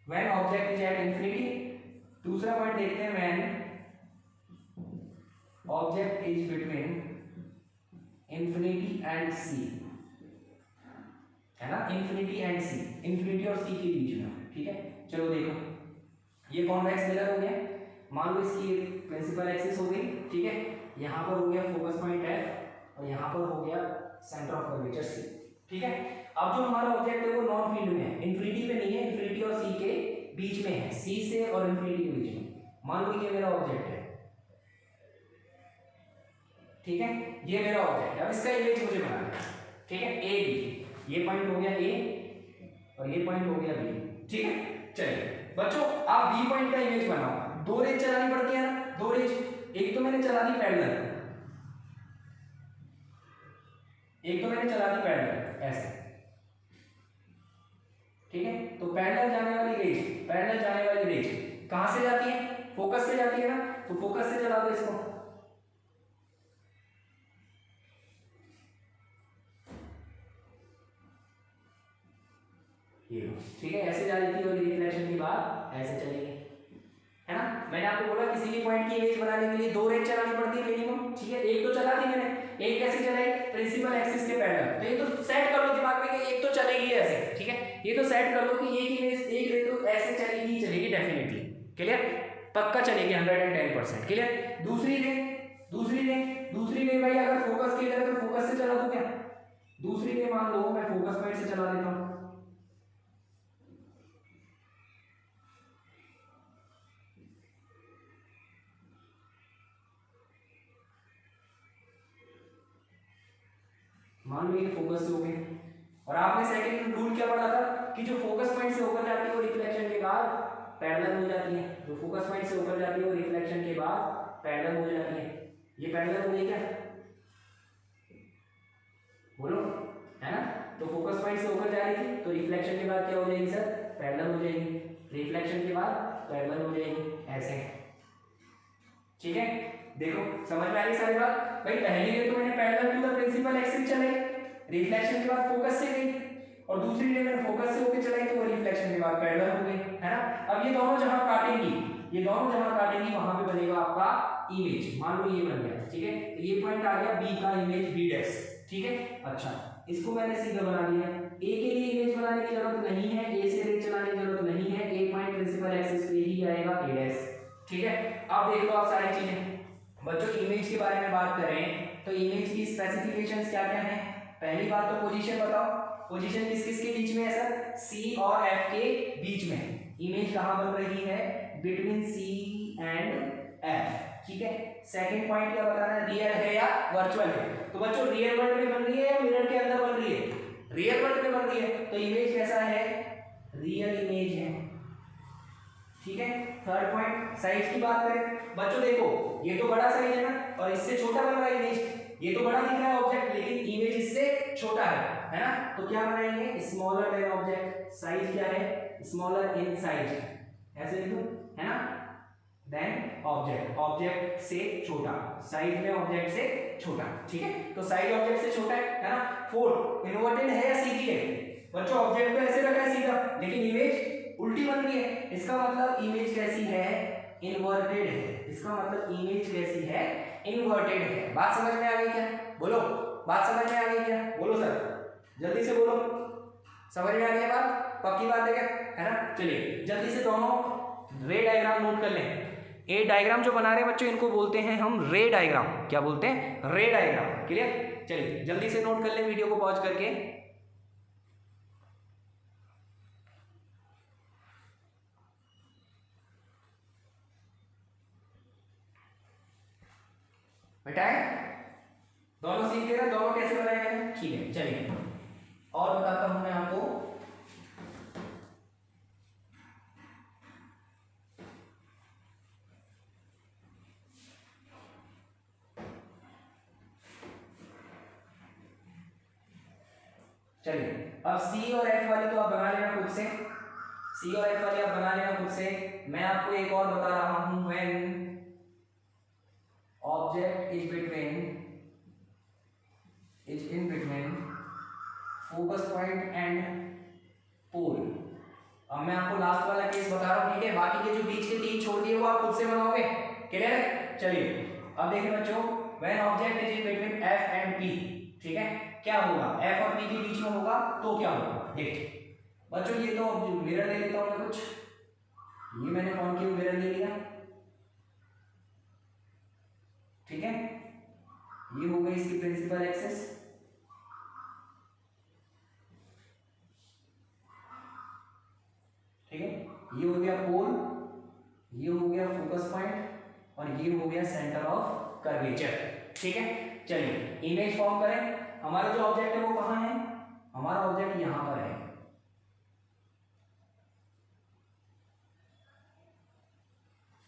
when object is at infinity, दूसरा पॉइंट देखते हैं when object is between infinity and C, है ना, इंफिनिटी एंड सी, इंफिनिटी और सी के बीच में, ठीक है। चलो देखो, ये कॉन्वेक्स मिरर हो गया, मान लो इसकी प्रिंसिपल एक्सिस हो गई, ठीक है, यहाँ पर हो गया फोकस पॉइंट एफ और यहाँ पर हो गया सेंटर ऑफ कर्वेचर सी, ठीक है। अब जो हमारा ऑब्जेक्ट है वो नॉन फील्ड में है, इंफिनिटी पे नहीं है, इंफिनिटी और सी के बीच में है, सी से और इंफिनिटी के बीच में, मान लो ये मेरा ऑब्जेक्ट है, ठीक है, ये मेरा ऑब्जेक्ट है। अब इसका इमेज मुझे बनाना है, ठीक है, ए बी, ये पॉइंट हो गया ए और ये पॉइंट हो गया बी, ठीक है। चलिए बच्चों, आप बी पॉइंट का इमेज बनाओ, दो रेज चलानी पड़ती है ना, दो रेज, एक तो मैंने चला दी पैरेलल, एक तो मैंने चला दी पैरेलल ऐसे, ठीक है। तो पैरेलल जाने वाली रेज, पैरेलल जाने वाली रेज कहां से जाती है, फोकस से जाती है ना, तो फोकस से चला दो इसको, ये ठीक है, ऐसे जा रही थी और रिफ्लेक्शन के बाद ऐसे चलेगी, है ना। मैंने आपको बोला किसी भी पॉइंट की इमेज बनाने के लिए दो रेज चलानी पड़ती है मिनिमम, ठीक है। एक तो चला दी मैंने, एक कैसे चलाई, प्रिंसिपल एक्सिस के पैरेलल, तो ये तो सेट कर लो दिमाग में कि एक तो चलेगी ऐसे, ठीक है, ये तो सेट कर लो कि एक इमेज, एक रे तो ऐसे चलेगी ही चलेगी डेफिनेटली, क्लियर, पक्का चलेगी 110%, क्लियर। दूसरी रे, दूसरी रे, दूसरी रे भाई अगर फोकस की जगह तो फोकस से चला दूं क्या, दूसरी रे मान लो मैं फोकस पॉइंट से चला देता हूं, मान लो ये फोकस से हो गए, और आपने सेकंड रूल क्या पढ़ा था कि जो फोकस पॉइंट से होकर जाती है वो रिफ्लेक्शन के बाद पैरेलल हो जाती है, जो फोकस पॉइंट से होकर जाती है वो रिफ्लेक्शन के बाद पैरेलल हो जाती है, ये पैरेलल हो गई क्या, बोलो, है ना। तो फोकस पॉइंट से होकर जा रही थी तो रिफ्लेक्शन के बाद क्या हो जाएगी सर, पैरेलल हो जाएगी, रिफ्लेक्शन के बाद पैरेलल हो जाएगी ऐसे, ठीक है। देखो समझ में आ गई सारी बात भाई, पहली रे तो मैंने parallel to the principal axis चलाई, रिफ्लेक्शन के बाद फोकस से गई, और दूसरी रे मैंने फोकस से होकर चलाई तो वो रिफ्लेक्शन के बाद पैरेलल हो गई, है ना। अब ये दोनों जहां काटेंगी, ये दोनों जहां काटेंगी वहां पे बनेगा आपका इमेज, मान लो ये बन गया, ठीक है, तो ये पॉइंट आ गया बी का इमेज बी डैश, ठीक है। अच्छा इसको मैंने सीधा बना दिया, ए के लिए इमेज बनाने की जरूरत नहीं है, ए से रे चलाने की जरूरत नहीं है, ए पॉइंट प्रिंसिपल एक्सिस पे ही आएगा ए डैश, ठीक है। अब देख लो आप सारी चीजें बच्चों, इमेज के बारे में बात करें तो इमेज की स्पेसिफिकेशंस क्या क्या हैं। पहली बात तो पोजीशन बताओ, पोजीशन किस किस के बीच में है सर, सी और एफ के बीच में, इमेज कहां बन रही है, बिटवीन सी एंड एफ, ठीक है। सेकंड पॉइंट क्या बताना है, रियल है या वर्चुअल है, तो बच्चों रियल वर्ल्ड में बन रही है या मिरर के अंदर बन रही है, रियल वर्ल्ड में बन रही है, तो इमेज कैसा है, रियल इमेज है, ठीक है। थर्ड पॉइंट साइज की बात करें बच्चों, देखो ये तो बड़ा साइज है ना और इससे छोटा बन रहा है इमेज, ये तो बड़ा दिख रहा है ऑब्जेक्ट लेकिन इमेज इससे छोटा है ना, तो क्या बनाएंगे, स्मॉलर देन ऑब्जेक्ट, साइज क्या है, स्मॉलर इन साइज, ऐसे लिखो, है ना, देन ऑब्जेक्ट, ऑब्जेक्ट से छोटा, साइज में ऑब्जेक्ट से छोटा, ठीक है। तो साइज ऑब्जेक्ट से छोटा है ना। फोर्थ इन्वर्टेड है या सीधी है, बच्चों ऑब्जेक्ट को ऐसे रखा है सीधा लेकिन इमेज उल्टी बन रही है, इसका मतलब इमेज कैसी है, इन्वर्टेड है, इसका मतलब इमेज कैसी है, इन्वर्टेड है। बात समझ में आ गई क्या, बोलो, बात समझ में आ गई क्या, बोलो सर, जल्दी से बोलो, समझ में आ गई बात, पक्की बात है क्या, है ना। चलिए जल्दी से दोनों रे डायग्राम नोट कर लें, ए डायग्राम जो बना रहे हैं बच्चों इनको बोलते हैं हम रे डायग्राम, क्या बोलते हैं, रे डायग्राम, क्लियर। चलिए जल्दी से नोट कर लें वीडियो को पॉज करके, बेटा दोनों सीख गए ना, दोनों कैसे बनाए गए, ठीक है। चलिए और बताता हूं मैं आपको, चलिए अब सी और एफ वाली तो आप बना लेना खुद से, सी और एफ वाली आप बना लेना खुद से। मैं आपको एक और बता रहा हूं, when object is in between focus point and pole. अब मैं आपको लास्ट वाला केस बता रहा हूं, ठीक है, बाकी के जो बीच के तीन छोड़ दिए वो आप खुद से बनाओगे, क्लियर है। चलिए अब देखिए बच्चों, when object is in between F and P, ठीक है, क्या होगा, एफ और पी के बीच में होगा तो क्या होगा। देखिए बच्चों ये तो मिरर ले लेता हूं मैं कुछ, ये मैंने कॉन्केव मिरर ले लिया, ठीक है, ये हो गई इसकी प्रिंसिपल एक्सिस, ठीक है, ये हो गया पोल, ये हो गया फोकस पॉइंट और ये हो गया सेंटर ऑफ कर्वेचर, ठीक है। चलिए इमेज फॉर्म करें, हमारा जो ऑब्जेक्ट है वो कहां है, हमारा ऑब्जेक्ट यहां पर है,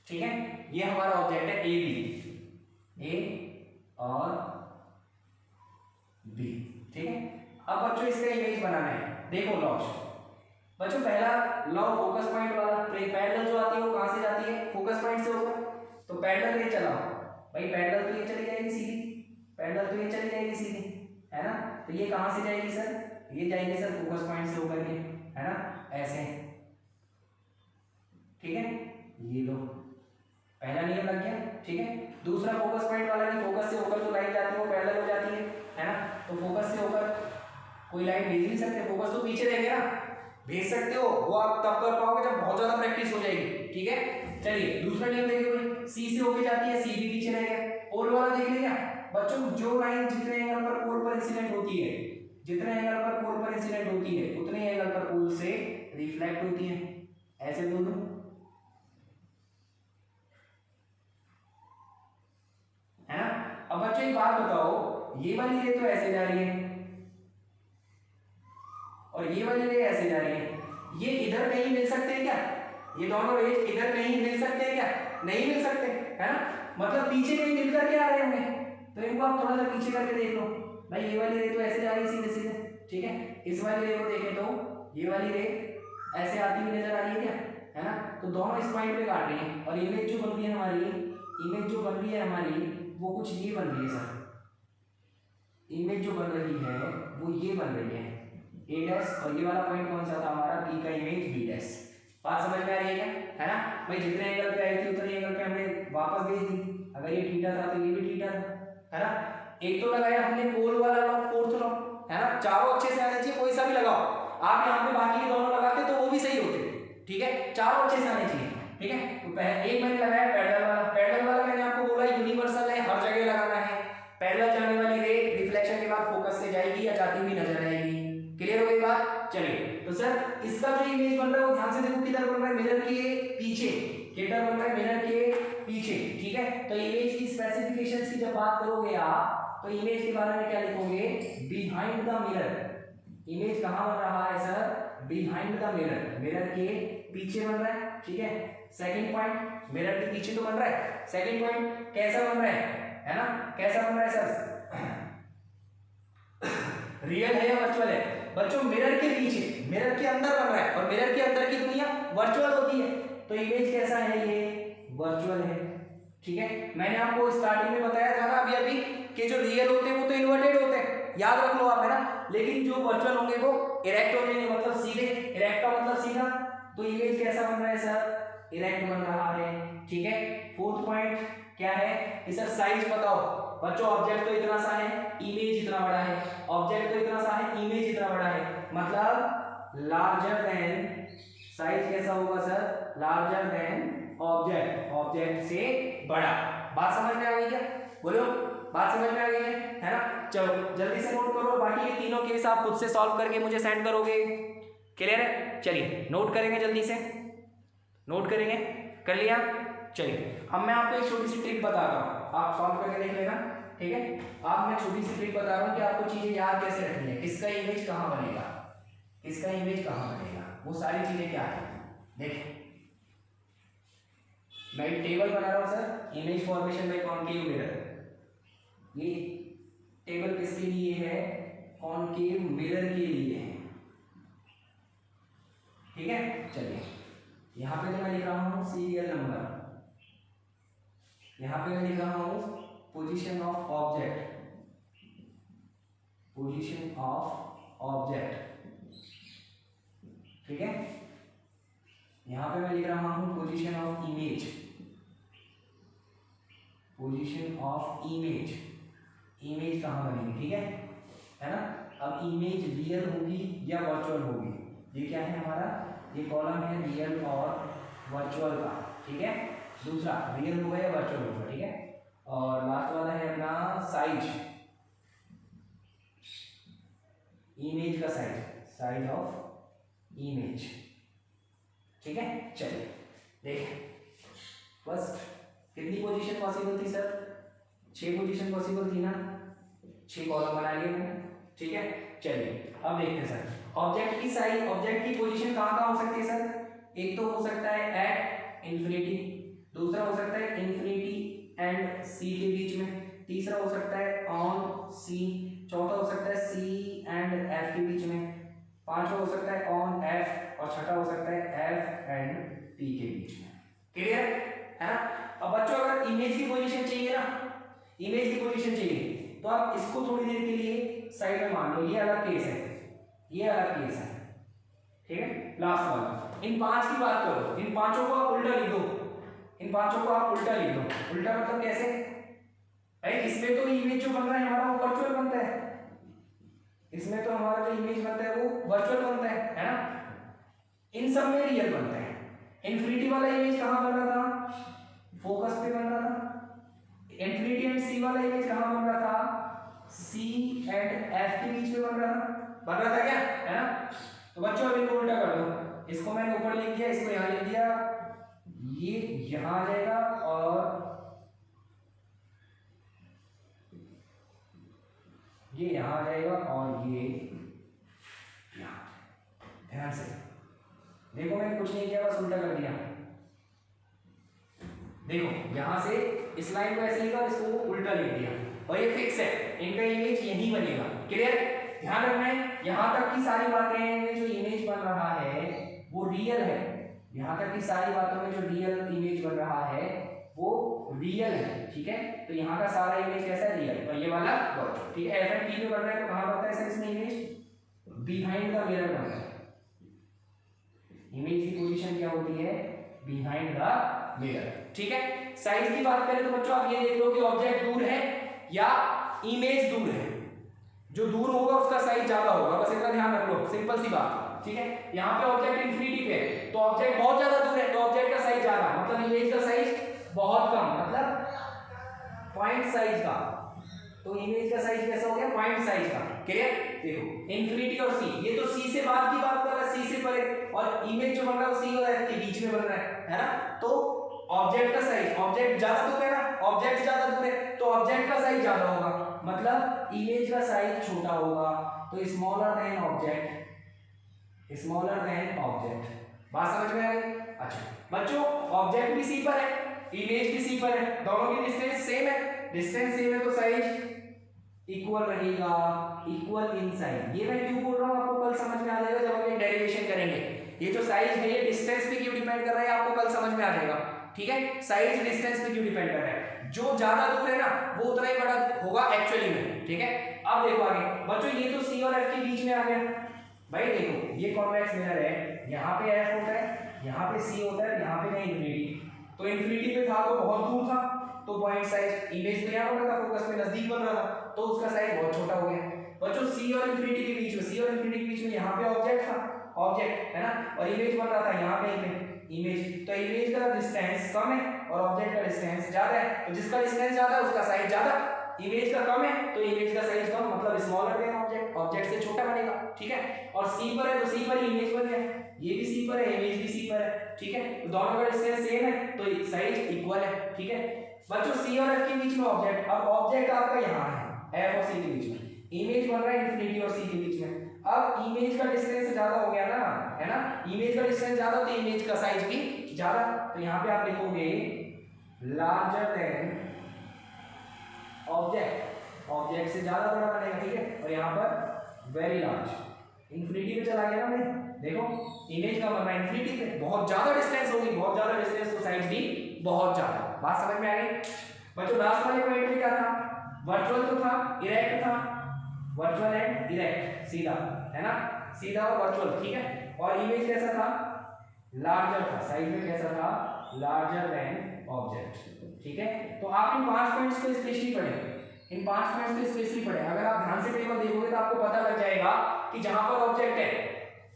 ठीक है, ये हमारा ऑब्जेक्ट है ए बी, ए और बी, ठीक है। अब बच्चों इसका इमेज बनाना है, देखो लॉस बच्चों, पहला लॉ फोकस पॉइंट वाला, पैरेलल जो आती है वो कहां से जाती है, फोकस पॉइंट से होकर, तो पैरेलल रे चलाओ भाई, पैरेलल तो ये चली जाएगी सीधी, पैरेलल तो ये चली जाएगी सीधी, है ना, तो ये कहां से जाएगी सर, ये जाएगी सर फोकस पॉइंट से होकर के, है ना, ऐसे, ठीक है, ये लो पहला नियम लग गया, ठीक है। दूसरा फोकस पॉइंट वाला कि फोकस से होकर जो लाइन जाती है वो पैरेलल हो जाती है ना, तो फोकस से होकर कोई लाइन भेज नहीं सकते, फोकस तो पीछे रह गया, भेज सकते हो वो आप तब कर पाओगे जब बहुत ज्यादा प्रैक्टिस हो जाएगी, ठीक है। चलिए दूसरा नियम देखिए भाई, सी से होके जाती है, सी भी पीछे रह गया, पोल वाला देख लिया बच्चों, जो लाइन जितने एंगल पर पोल पर इंसिडेंट होती है, जितने एंगल पर पोल पर इंसिडेंट होती है उतने एंगल पर पोल से रिफ्लेक्ट होती है, ऐसे बोल दो, है ना। अब बच्चों एक बात बताओ, ये वाली रे तो ऐसे जा रही है और ये वाली रे ऐसे जा रही है, ये इधर कहीं मिल सकते हैं क्या, ये दोनों रेज इधर कहीं मिल सकते हैं क्या, नहीं मिल सकते, है ना, मतलब पीछे कहीं मिल करके आ रहे होंगे, तो इनको आप थोड़ा सा पीछे करके देख लो भाई, ये वाली रे तो ऐसे जा रही है सीधे सीधे, ठीक है, इस वाली रे को देखें तो ये वाली रे ऐसे आती हुई नजर आ रही है क्या, है ना, तो दोनों इस पॉइंट पे काट रही है और इमेज जो बन रही है हमारी, इमेज जो बन रही है हमारी वो कुछ ये बन रही है सर, इमेज जो बन रही है वो ये बन रही है ए डैश, और ये वाला पॉइंट कौन सा था हमारा, बी का इमेज बी डैश, बात समझ में आ रही है क्या, है ना भाई, जितने एंगल पे आई थी उतने एंगल पे हमने वापस भेज दी, अगर ये थीटा था तो ये भी थीटा था, है ना। एक तो लगाया हमने पोल वाला लॉ, फोर्थ लॉ, है ना, चारों अच्छे से आने चाहिए, कोई सा भी लगाओ आप, यहाँ पे बाकी के दोनों लगाते तो वो भी सही होते, ठीक है, चारों अच्छे से आने चाहिए, ठीक है। तो एक मैंने लगाया पैरेलल वाला, पैरेलल वाला मैंने आपको बोला यूनिवर्सल है, हर जगह लगाना है, पैरेलल जाने वाली रे रिफ्लेक्शन के बाद फोकस से जाएगी या जाती हुई नजर आएगी, क्लियर हो गई बात। चलिए तो सर इसका जो इमेज बन रहा है वो ध्यान से देखो किधर बन रहा है, मिरर के पीछे, किधर बन रहा है, मिरर के पीछे, ठीक है। तो इमेज की स्पेसिफिकेशंस की जब बात करोगे आप, तो इमेज के बारे में क्या लिखोगे, बिहाइंड द मिरर, इमेज कहां बन रहा है sir, behind the mirror, mirror के पीछे बन रहा है, ठीक है। सेकंड पॉइंट, मिरर के पीछे तो बन रहा है, सेकंड पॉइंट कैसा बन रहा है ना, कैसा बन रहा है सर, रियल है या वर्चुअल है, बच्चों मिरर के पीछे, मिरर के अंदर बन रहा है, और मिरर के अंदर की दुनिया वर्चुअल होती है, तो इमेज कैसा है, ये वर्चुअल है, ठीक है। मैंने आपको स्टार्टिंग में बताया था ना अभी अभी कि जो रियल होते हैं वो तो इन्वर्टेड होते हैं, याद रख लो आप, है ना, लेकिन जो वर्चुअल होंगे वो इरेक्ट हो जाएंगे, मतलब सीधे, इरेक्ट का मतलब सीधा, तो इमेज कैसा बन रहा है सर, इरेक्ट बन रहा है, ठीक है। फोर्थ पॉइंट क्या है कि सर साइज बताओ बच्चों, ऑब्जेक्ट तो इतना सा है, इमेज इतना बड़ा है, ऑब्जेक्ट तो इतना सा है, इमेज इतना बड़ा है, मतलब लार्जर देन, साइज कैसा होगा sir, larger than object, object से बड़ा, बात समझ में आ गई क्या, बोलो बात समझ में आ गई है ना। चलो जल्दी से नोट करो, बाकी ये तीनों केस आप खुद से सॉल्व करके मुझे सेंड करोगे, क्लियर है। चलिए नोट करेंगे, जल्दी से नोट करेंगे, कर लिया। चलिए अब मैं आपको एक छोटी सी ट्रिक बता रहा हूँ, आप सॉल्व करके देख लेना, ठीक है। आप मैं छोटी सी ट्रिक बता रहा हूँ कि आपको चीजें याद कैसे रखनी है, किसका इमेज कहाँ बनेगा, किसका इमेज कहाँ बनेगा, वो सारी चीजें क्या है। देखिए मैं एक टेबल बना रहा हूँ sir, image formation bye concave mirror, ये टेबल किसके लिए है, कॉनकेव मिरर के लिए है, ठीक है। चलिए यहाँ पे तो मैं लिख रहा हूँ सीरियल नंबर, यहाँ पे मैं लिख रहा हूँ position of object, position of object, ठीक है। यहाँ पे मैं लिख रहा हूँ position of image, position of image, image कहाँ बनेगी, ठीक है ना। अब इमेज रियल होगी या वर्चुअल होगी, ये क्या है हमारा, ये कॉलम है रियल और वर्चुअल का, ठीक है। दूसरा रियल होगा या वर्चुअल होगा, ठीक है। और लास्ट वाला है अपना साइज, इमेज का साइज, साइज ऑफ इमेज, ठीक है। चलिए देखिए फर्स्ट कितनी पोजीशन पॉसिबल थी सर, 6 पोजीशन पॉसिबल थी ना, 6 कॉलम बना लिए मैंने, ठीक है। चलिए अब देखते हैं सर ऑब्जेक्ट की साइज, ऑब्जेक्ट की पोजीशन कहाँ कहाँ हो सकती है सर, एक तो हो सकता है एट इन्फिनिटी, दूसरा हो सकता है इन्फिनिटी एंड सी के बीच में, तीसरा हो सकता है ऑन सी, चौथा हो सकता है सी एंड एफ के बीच में, पांचवा हो सकता है ऑन एफ, और छठा हो सकता है एफ एंड पी के बीच में। क्लियर है ना। अब बच्चों अगर इमेज की पोजीशन चाहिए ना, इमेज की पोजीशन चाहिए तो आप इसको थोड़ी देर के लिए साइड में मान लो, ये अलग केस है, ये अलग केस है, ठीक है। लास्ट वाला, इन 5 की बात करो, इन पांचों को आप उल्टा लिख दो, इन पांचों को आप उल्टा लिख दो। उल्टा मतलब कैसे भाई, इसमें तो इमेज जो बन रहा है हमारा वो वर्चुअल बनता है, इसमें तो हमारा जो इमेज बनता है वो वर्चुअल बनता है ना। इन सब में रियल बनता है। इन्फिनिटी वाला इमेज कहाँ बन रहा था, फोकस पे बन रहा था। इन्फिनिटी एंड सी वाला इमेज कहाँ बन रहा था, सी एंड एफ के बीच में बन रहा था क्या, है ना। तो बच्चों अब इनको उल्टा कर दो, इसको मैंने ऊपर लिख दिया, इसको यहाँ लिख दिया, ये यहाँ आ जाएगा और ये यहाँ आ जाएगा और ये यहाँ। ध्यान से देखो, मैंने कुछ नहीं किया, बस उल्टा कर दिया। देखो यहाँ से इस लाइन को ऐसे लिखा और इसको उल्टा लिख दिया, और ये फिक्स है, इनका इमेज यही बनेगा। क्लियर, ध्यान रखना है यहाँ तक की सारी बातें में जो इमेज बन रहा है वो रियल है, यहाँ तक की सारी बातों में जो रियल इमेज बन रहा है वो रियल है, ठीक है। तो यहाँ का सारा इमेज कैसा है, रियल, और ये वाला वर्चुअल, ठीक है। एफ एंड पी में बन रहा है तो कहाँ बनता है सर इसमें इमेज, बिहाइंड द मिरर बनता है। इमेज की पोजीशन क्या होती है, बिहाइंड द मिरर, ठीक है। साइज की बात करें तो बच्चों आप ये देख लो कि ऑब्जेक्ट दूर है या इमेज दूर है, जो दूर होगा उसका साइज ज्यादा होगा, बस इतना ध्यान रख लो, सिंपल सी बात, ठीक है। यहाँ पे ऑब्जेक्ट इंफिनिटी पे है तो ऑब्जेक्ट बहुत ज्यादा दूर है तो ऑब्जेक्ट का साइज ज्यादा, मतलब इमेज का साइज बहुत कम, मतलब पॉइंट साइज का। तो इमेज का साइज कैसा हो गया, पॉइंट साइज का। क्लियर, देखो इन्फिनिटी और सी, ये तो सी से बाद की बात कर रहा है, सी से परे, और इमेज जो बन रहा है वो सी और एफ के बीच में बन रहा है ना। तो ऑब्जेक्ट का साइज, ऑब्जेक्ट ज्यादा दूर है ना, ऑब्जेक्ट ज्यादा दूर है तो ऑब्जेक्ट का साइज ज्यादा होगा, मतलब इमेज का साइज छोटा होगा, तो smaller than object, smaller than object. बात समझ में आ गई। अच्छा बच्चों, ऑब्जेक्ट भी सी पर है, इमेज भी सी पर है, दोनों की डिस्टेंस सेम है, डिस्टेंस सेम है तो साइज इक्वल रहेगा, इक्वल इन साइज। ये मैं क्यों बोल रहा हूँ आपको कल समझ में आ जाएगा जब हम ये डेरिवेशन करेंगे। ये जो साइज है ये डिस्टेंस पे क्यों डिपेंड कर रहा है आपको कल समझ में आ जाएगा, ठीक है। साइज डिस्टेंस पे क्यों डिपेंड कर रहा है, जो ज्यादा दूर है ना वो उतना ही बड़ा होगा एक्चुअली में, ठीक है। अब देखो आगे बच्चों, ये तो सी और एफ के बीच में आ गया भाई। देखो ये कॉन्वेक्स मिरर है, यहाँ पे एफ होता है, यहाँ पे सी होता है, यहाँ पे नहीं इन्फिनिटी, तो इन्फिनिटी पे था तो बहुत दूर था तो पॉइंट साइज, इमेज में यहाँ बन रहा था, फोकस में नजदीक बन रहा था तो उसका साइज बहुत छोटा हो गया। बच्चों सी और इन्फिनिटी के बीच में, सी और इन्फिनिटी के बीच में यहाँ पे ऑब्जेक्ट था, ऑब्जेक्ट है ना, और इमेज बन रहा था यहाँ पे इमेज, तो इमेज का डिस्टेंस कम है और ऑब्जेक्ट का डिस्टेंस ज्यादा है, तो जिसका डिस्टेंस ज्यादा है उसका साइज ज्यादा, इमेज का कम है तो इमेज का साइज कम, मतलब स्मॉलर देन ऑब्जेक्ट, ऑब्जेक्ट से छोटा बनेगा, ठीक है। और सी पर है तो सी पर ही इमेज बन गया, ये भी सी पर है, इमेज भी सी पर है, ठीक है। तो दोनों का डिस्टेंस सेम है तो साइज इक्वल है, ठीक है। बच्चों सी और एफ के बीच में ऑब्जेक्ट, अब ऑब्जेक्ट आपका यहाँ है एफ और सी के बीच में, इमेज बन रहा है इन्फिनिटी और सी के बीच में। अब इमेज का डिस्टेंस ज्यादा हो गया ना, है ना, इमेज का डिस्टेंस ज्यादा तो इमेज का साइज भी ज्यादा, तो यहाँ पे आप लिखोगे लार्जर देन ऑब्जेक्ट, ऑब्जेक्ट से ज्यादा बड़ा बनेगा, ठीक है। और यहाँ पर वेरी लार्ज। इन्फिनिटी पे चला गया ना भाई, देखो इमेज का बन रहा है इन्फिनिटी पे, बहुत ज्यादा डिस्टेंस होगी, बहुत ज्यादा डिस्टेंस तो साइड भी बहुत ज्यादा। बात समझ में आ गई बच्चों? लास्ट वाले पॉइंट में क्या था? वर्चुअल तो था, इरेक्ट था, वर्चुअल एंड इरेक्ट, सीधा है ना, सीधा और वर्चुअल, ठीक है। और इमेज कैसा था? लार्जर था, साइज में कैसा था? लार्जर देन ऑब्जेक्ट, ठीक है। तो आप इन 5 पॉइंट्स को स्पेशली पढ़ें, इन 5 पॉइंट्स को स्पेशली पढ़ें। अगर आप ध्यान से टेबल देखोगे तो आपको पता लग जाएगा कि जहां पर ऑब्जेक्ट है,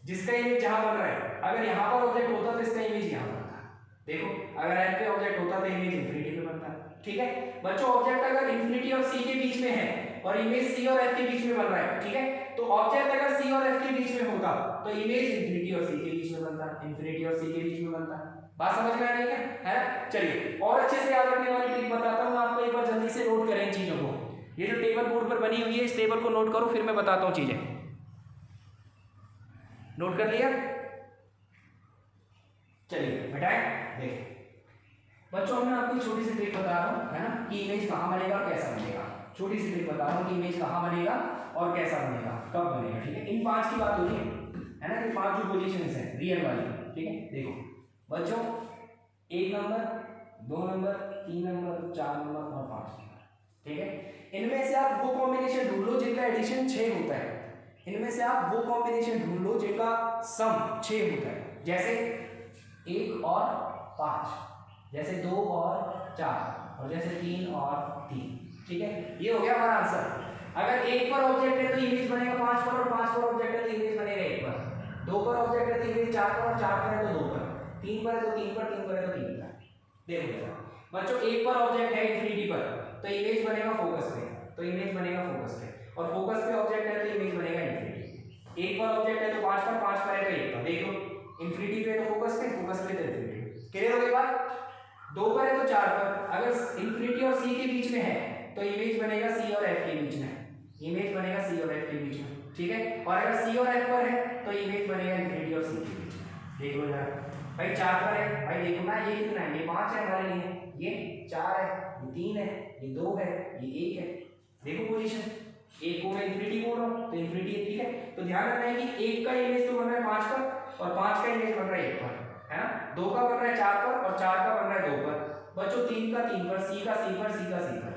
जिसका इमेज जहां बन रहा है, अगर यहां पर ऑब्जेक्ट होता तो इसका इमेज यहां बनता। देखो अगर एफ पे ऑब्जेक्ट होता तो इमेज इंफिनिटी पे बनता, ठीक है। बच्चों ऑब्जेक्ट अगर इंफिनिटी और सी के बीच में है और इमेज सी और एफ के बीच में बन रहा है, ठीक है, तो ऑब्जेक्ट अगर सी और एफ के बीच में होता तो इमेज इंफिनिटी और सी के बीच में बनता, इंफिनिटी और सी के बीच में बनता। बात समझ में आ रही है? चलिए और अच्छे से याद रखने वाली ट्रिक बताता हूं आपको, एक बार जल्दी से नोट करें इन चीजों को। ये जो टेबल बोर्ड पर बनी हुई है इस टेबल को नोट करो, फिर मैं बताता हूं चीजें। नोट कर लिया? चलिए बेटाएं देखिए बच्चों, मैं आपको छोटी सी ट्रिक बता रहा हूं, है ना, कि इमेज कहां बनेगा और कैसा बनेगा। छोटी सी ट्रिक बता रहा हूं कि इमेज कहां बनेगा और कैसा बनेगा, कब बनेगा, ठीक है। इन 5 की बात हो रही है ना, कि 5 जो पोजीशंस हैं रियल वाली, ठीक है। देखो बच्चों 1 नंबर, 2 नंबर, 3 नंबर, 4 नंबर और 5 नंबर, ठीक है। इनमें से आप वो कॉम्बिनेशन ढूंढ लो जिनका एडिशन 6 होता है, इनमें से आप वो कॉम्बिनेशन ढूंढ लो जिनका सम 6 होता है। जैसे 1 और 5, जैसे 2 और 4, और जैसे 3 और 3, ठीक है। ये हो गया हमारा आंसर। अगर 1 पर ऑब्जेक्ट है तो इमेज बनेगा 5 पर, और 5 पर ऑब्जेक्ट है तो इमेज बनेगा 1 पर, 2 पर ऑब्जेक्ट है तो इमेज 4 पर, और 4 पर है तो 2 पर, 3 पर है तो 3 पर, 3 पर है तो 3 पर। देखो जरा बच्चों, 1 पर ऑब्जेक्ट है इंफिनिटी पर तो इमेज बनेगा फोकस पे, तो इमेज बनेगा फोकस पे, और फोकस पे ऑब्जेक्ट है तो इमेज बनेगा इंफिनिटी। 1 पर ऑब्जेक्ट है तो 5 पर, 5 पर है तो 1 पर। देखो इंफिनिटी पे तो फोकस पे, फोकस पे तो इंफिनिटी। क्लियर हो गई बात? 2 पर है तो 4 पर, अगर इंफिनिटी और सी के बीच में है तो इमेज बनेगा सी और एफ के बीच में, इमेज बनेगा सी और एफ के बीच में, ठीक है। और अगर सी और एफ पर है तो इमेज बनेगा इंफिनिटी और सी के बीच में। देख लो जरा भाई, 4 पर है भाई, देखो ना ये कितना है, ये 5 है हमारे लिए, ये 4 है, ये 3 है, ये 2 है, ये 1 है। देखो पोजीशन, एक को मैं इंफिनिटी बोल रहा हूँ तो इंफिनिटी है, ठीक है। तो ध्यान रखना है कि 1 का इमेज तो बन रहा है 5 पर, और 5 का इमेज बन रहा है 1 पर, है ना। 2 का बन रहा है 4 पर, और 4 का बन रहा है 2 पर। बच्चों 3 का 3 पर, सी का सी पर, सी का सी पर।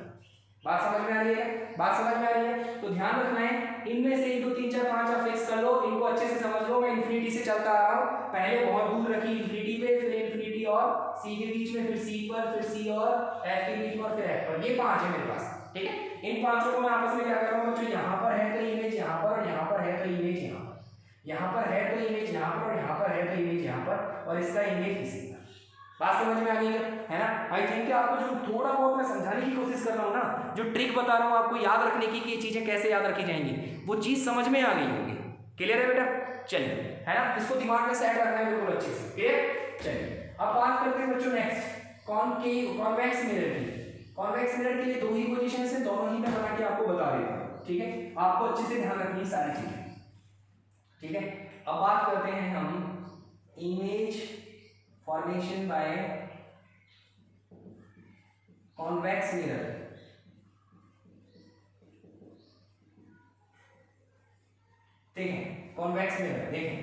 बात समझ में आ रही है? बात समझ में आ रही है? तो ध्यान रखना है, इनमें से 1 2 3 4 5 आप फिक्स कर लो, इनको अच्छे से समझ लो। मैं इंफिनिटी से चलता आ रहा हूं, पहले बहुत दूर रखी इंफिनिटी पे, फिर इंफिनिटी और सी के बीच में, फिर सी पर, फिर सी और एफ के बीच में, और फिर एफ पर। ये 5 है मेरे पास, ठीक है। इन पांचों को मैं आपस में क्या कर रहा हूं बच्चों, यहां पर है तो इमेज यहां पर, और यहां पर है तो इमेज यहां पर, यहां पर है तो इमेज यहां पर, और यहां पर है तो इमेज यहां पर, और इसका इमेज इसी पर। बात समझ में आ गई है ना? आई थिंक आपको जो थोड़ा बहुत मैं समझाने की कोशिश कर रहा हूँ ना, जो ट्रिक बता रहा हूँ आपको याद रखने की कि ये चीजें कैसे याद रखी जाएंगी, वो चीज समझ में आ गई होगी। क्लियर है बेटा? चलिए, है ना, इसको दिमाग में सेट रखना है बिल्कुल अच्छे से। क्लियर? चलिए अब बात करते हैं बच्चों नेक्स्ट कॉन्वेक्स मिरर की। कॉन्वेक्स मिरर के लिए 2 ही पोजीशन है, दोनों ही मैं बना के आपको बता देता हूँ, ठीक है। आपको अच्छे से ध्यान रखनी है सारी चीजें, ठीक है। अब बात करते हैं हम image formation by convex mirror. ठीक है, कॉन्वेक्स मिरर देखें,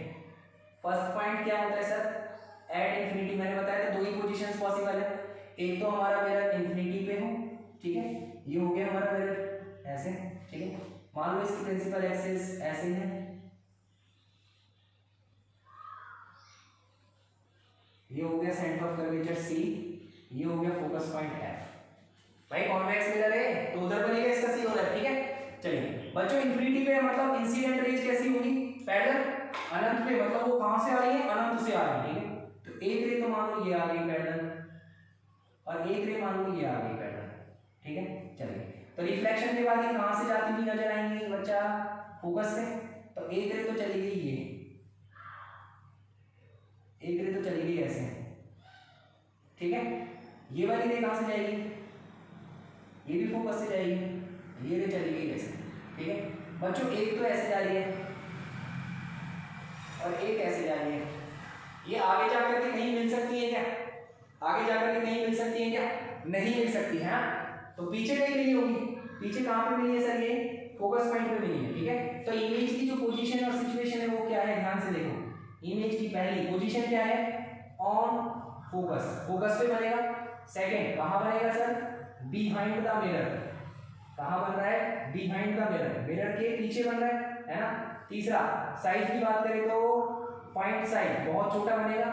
फर्स्ट पॉइंट क्या होता है सर, एट इंफिनिटी। मैंने बताया था 2 ही पोजीशंस पॉसिबल है, एक तो हमारा मिरर इंफिनिटी पे हो, ठीक है, ये हो गया हमारा मिरर ऐसे, ठीक है। मान लो इसकी प्रिंसिपल एक्सिस ऐसे है, ये हो गया सेंटर ऑफ कर्वेचर सी, ये हो गया फोकस पॉइंट एफ। भाई कॉन्वेक्स मिरर है तो उधर बनेगा इसका सी और एफ, ठीक है। चलिए बच्चों, इंफिनिटी पे मतलब इंसिडेंट रेज कैसी होगी, पैरेलल अनंत पे, मतलब वो कहां से आ रही है, अनंत से आ रही है, ठीक है। तो एक रे तो मान लो ये आ गई पैरेलल, और एक रे मान लो ये आ गई पैरेलल, ठीक है। चलिए तो रिफ्लेक्शन के बाद ये कहां से जाती हुई नजर आएंगी बच्चा, फोकस से। तो एक रे तो चली गई ये, एक रे तो चली गई ऐसे, ठीक है। ये वाली रे कहां से जाएगी, ये भी फोकस से जाएगी, ये रे चली गई ऐसे, ठीक है। बच्चों एक तो ऐसे जा रही है और एक ऐसे जा रही है, ये आगे जाकर के कहीं मिल सकती है क्या, आगे जाकर के कहीं मिल सकती है क्या, नहीं मिल सकती है। तो पीछे कहीं मिली होगी, पीछे कहां पे मिली है सर, ये फोकस पॉइंट पे भी नहीं है, ठीक है। तो इमेज की जो पोजीशन और सिचुएशन है वो क्या है, ध्यान से देखो। इमेज की पहली पोजीशन क्या है, ऑन फोकस, फोकस पे बनेगा। सेकंड कहां बनेगा सर, बिहाइंड द मिरर, कहां बन रहा है, बिहाइंड द मिरर, मिरर के पीछे बन रहा है ना। तीसरा साइज की बात करें तो पॉइंट साइज बहुत छोटा बनेगा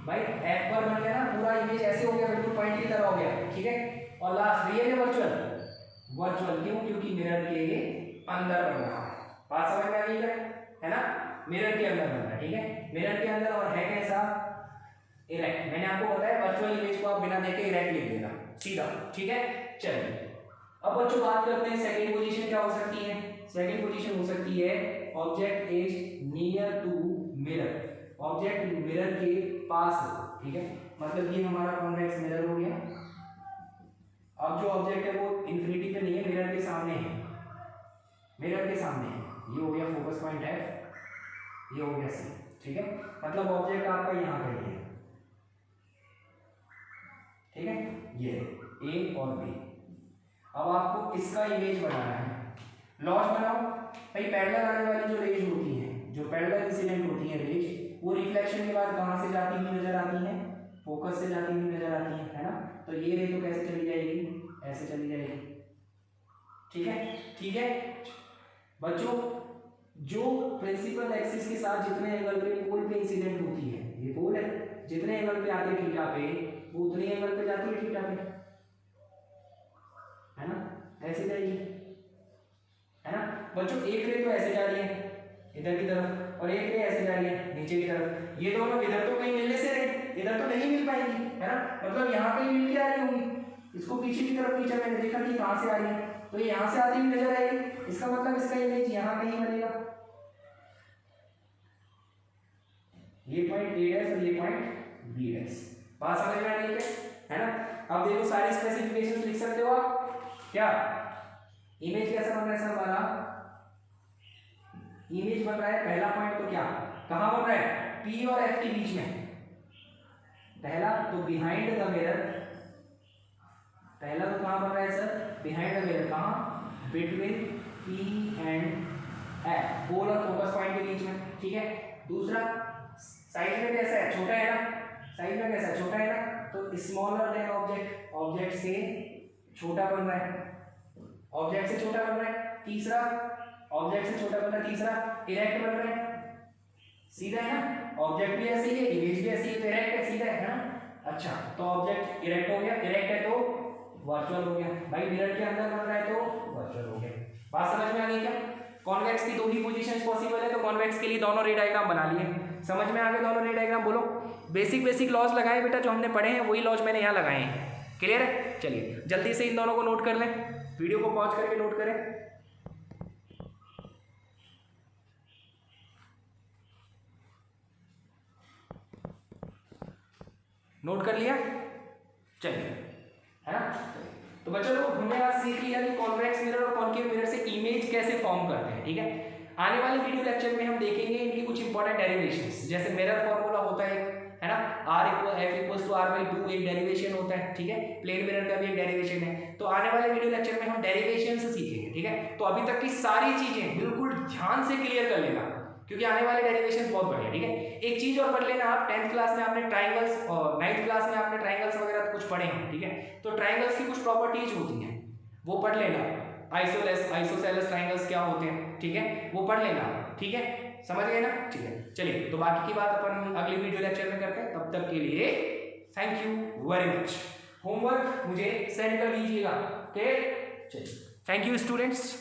भाई, एफ पर बन गया ना, पूरा इमेज ऐसे हो गया, बिल्कुल पॉइंट की तरह हो गया, ठीक है। और लास्ट रियल या वर्चुअल, वर्चुअल क्यों, क्योंकि मिरर के अंदर बन रहा है। बात समझ में आ गई है ना, मिरर के अंदर बन रहा है, ठीक है, मिरर के अंदर। और है कैसा, इरेक्ट। मैंने आपको बताया वर्चुअल इमेज को आप बिना देखे इरेक्ट लिख देना सीधा, ठीक है। चलिए अब बच्चों बात करते हैं सेकंड पोजीशन क्या हो सकती है। सेकंड पोजीशन हो सकती है object is near to mirror, object mirror के पास है, ठीक है। मतलब ये हमारा कॉन्वेक्स मिरर हो गया। अब जो ऑब्जेक्ट है वो इंफिनिटी पे नहीं है, मिरर के सामने है, मिरर के सामने है। ये हो गया फोकस पॉइंट है, ये हो गया सी, ठीक है। मतलब ऑब्जेक्ट आपका यहाँ पे है, ठीक है, ये ए और बी। अब आपको इसका इमेज बनाना है, लॉस बनाओ भाई। पैरेलल आने वाली जो रेज होती है, जो पैरेलल इंसिडेंट होती है रेज, वो रिफ्लेक्शन के बाद कहाँ से जाती हुई नजर आती है, फोकस से जाती हुई नजर आती है ना। तो ये रे तो कैसे चली जाएगी, ऐसे चली जाएगी, ठीक है। ठीक है बच्चों, जो प्रिंसिपल एक्सिस के साथ जितने एंगल पे पोल पे इंसिडेंट होती है, ये पोल है, जितने एंगल पे आते हैं थीटा पे, वो उतने एंगल पे जाती है थीटा पे, है ना, ऐसे जाएगी, है ना। बच्चों एक रे तो ऐसे जा रही है इधर की तरफ, और एक रे ऐसे जा रही है नीचे की तरफ। ये दोनों इधर तो कहीं मिलने से रहे, इधर तो नहीं मिल पाएंगी, है ना। मतलब यहाँ पे मिल के आ रही होंगी, इसको पीछे की तरफ खींचा, मैंने देखा कि कहाँ से आ रही है, तो ये यहाँ से आती हुई नजर आएगी। इसका मतलब इसका इमेज यहाँ कहीं बनेगा, ये पॉइंट ए डैश और ये पॉइंट बी डैश। बात समझ में आ रही है ना। अब देखो सारी स्पेसिफिकेशंस लिख सकते हो आप, क्या इमेज कैसा बन रहा है सर हमारा, इमेज बन रहा है पहला पॉइंट तो क्या, कहां बन रहा है, पी और एफ के बीच में। पहला तो बिहाइंड द मिरर, पहला तो कहां बन रहा है सर, बिहाइंड द मिरर, कहां, बिटवीन पी एंड एफ, पोल और फोकस पॉइंट के बीच में, ठीक है। दूसरा साइज में कैसा है, छोटा है ना, साइज में कैसा है, छोटा है ना, तो स्मॉलर देन ऑब्जेक्ट, ऑब्जेक्ट से छोटा बन रहा है, ऑब्जेक्ट से छोटा बन रहा है। तीसरा ऑब्जेक्ट से छोटा बन रहा है, तीसरा इरेक्ट बन रहा है, सीधा है ना, ऑब्जेक्ट भी ऐसे ही है, इमेज भी ऐसी है, तो इरेक्ट है, सीधा है ना। अच्छा तो ऑब्जेक्ट इरेक्ट हो गया, इरेक्ट है तो वर्चुअल हो गया भाई, मिरर के अंदर बन रहा है तो वर्चुअल हो गया। बात समझ में आ गई क्या, कॉन्वेक्स की दो ही पोजीशंस पॉसिबल है, तो कॉन्वेक्स के लिए दोनों रे डायग्राम बना लिए। समझ में आ गए दोनों रे डायग्राम, बोलो। बेसिक लॉज लगाए बेटा, जो हमने पढ़े हैं वही लॉज मैंने यहाँ लगाए हैं, क्लियर है। चलिए जल्दी से इन दोनों को नोट कर लें, वीडियो को पॉज करके नोट करें। नोट कर लिया, चलिए, है ना। तो बच्चों लोग हमने आज सीख लिया कि कॉन्वेक्स मिरर और कॉन्केव मिरर से इमेज कैसे फॉर्म करते हैं, ठीक है। आने वाले वीडियो लेक्चर में हम देखेंगे इनकी कुछ इंपॉर्टेंट डेरिवेशंस, जैसे मिरर फॉर्मूला होता है, है ना, R=F=2 एक डेरिवेशन होता है, ठीक है। प्लेन मिरर का भी एक डेरिवेशन है। तो आने वाले वीडियो लेक्चर में हम डेरिवेशंस सीखेंगे, ठीक है। तो अभी तक की सारी चीजें बिल्कुल ध्यान से क्लियर कर लेना, क्योंकि आने वाले डेरिवेशन बहुत बढ़िया, ठीक है। एक चीज और पढ़ लेना आप, 10th क्लास में आपने ट्राइंगल्स और 9th क्लास में आपने ट्राइंगल्स वगैरह कुछ पढ़े हैं, ठीक है। तो ट्राइंगल्स की कुछ प्रॉपर्टीज होती हैं, वो पढ़ लेना। आइसोसेलेस ट्राइंगल्स क्या होते हैं, ठीक है, वो पढ़ लेना, ठीक है, समझ गए ना। ठीक है चलिए, तो बाकी की बात अपन अगले वीडियो लेक्चर में करते हैं, तब तक के लिए thank you very much. Homework मुझे सेंड कर दीजिएगा, ओके। चलिए थैंक यू स्टूडेंट्स।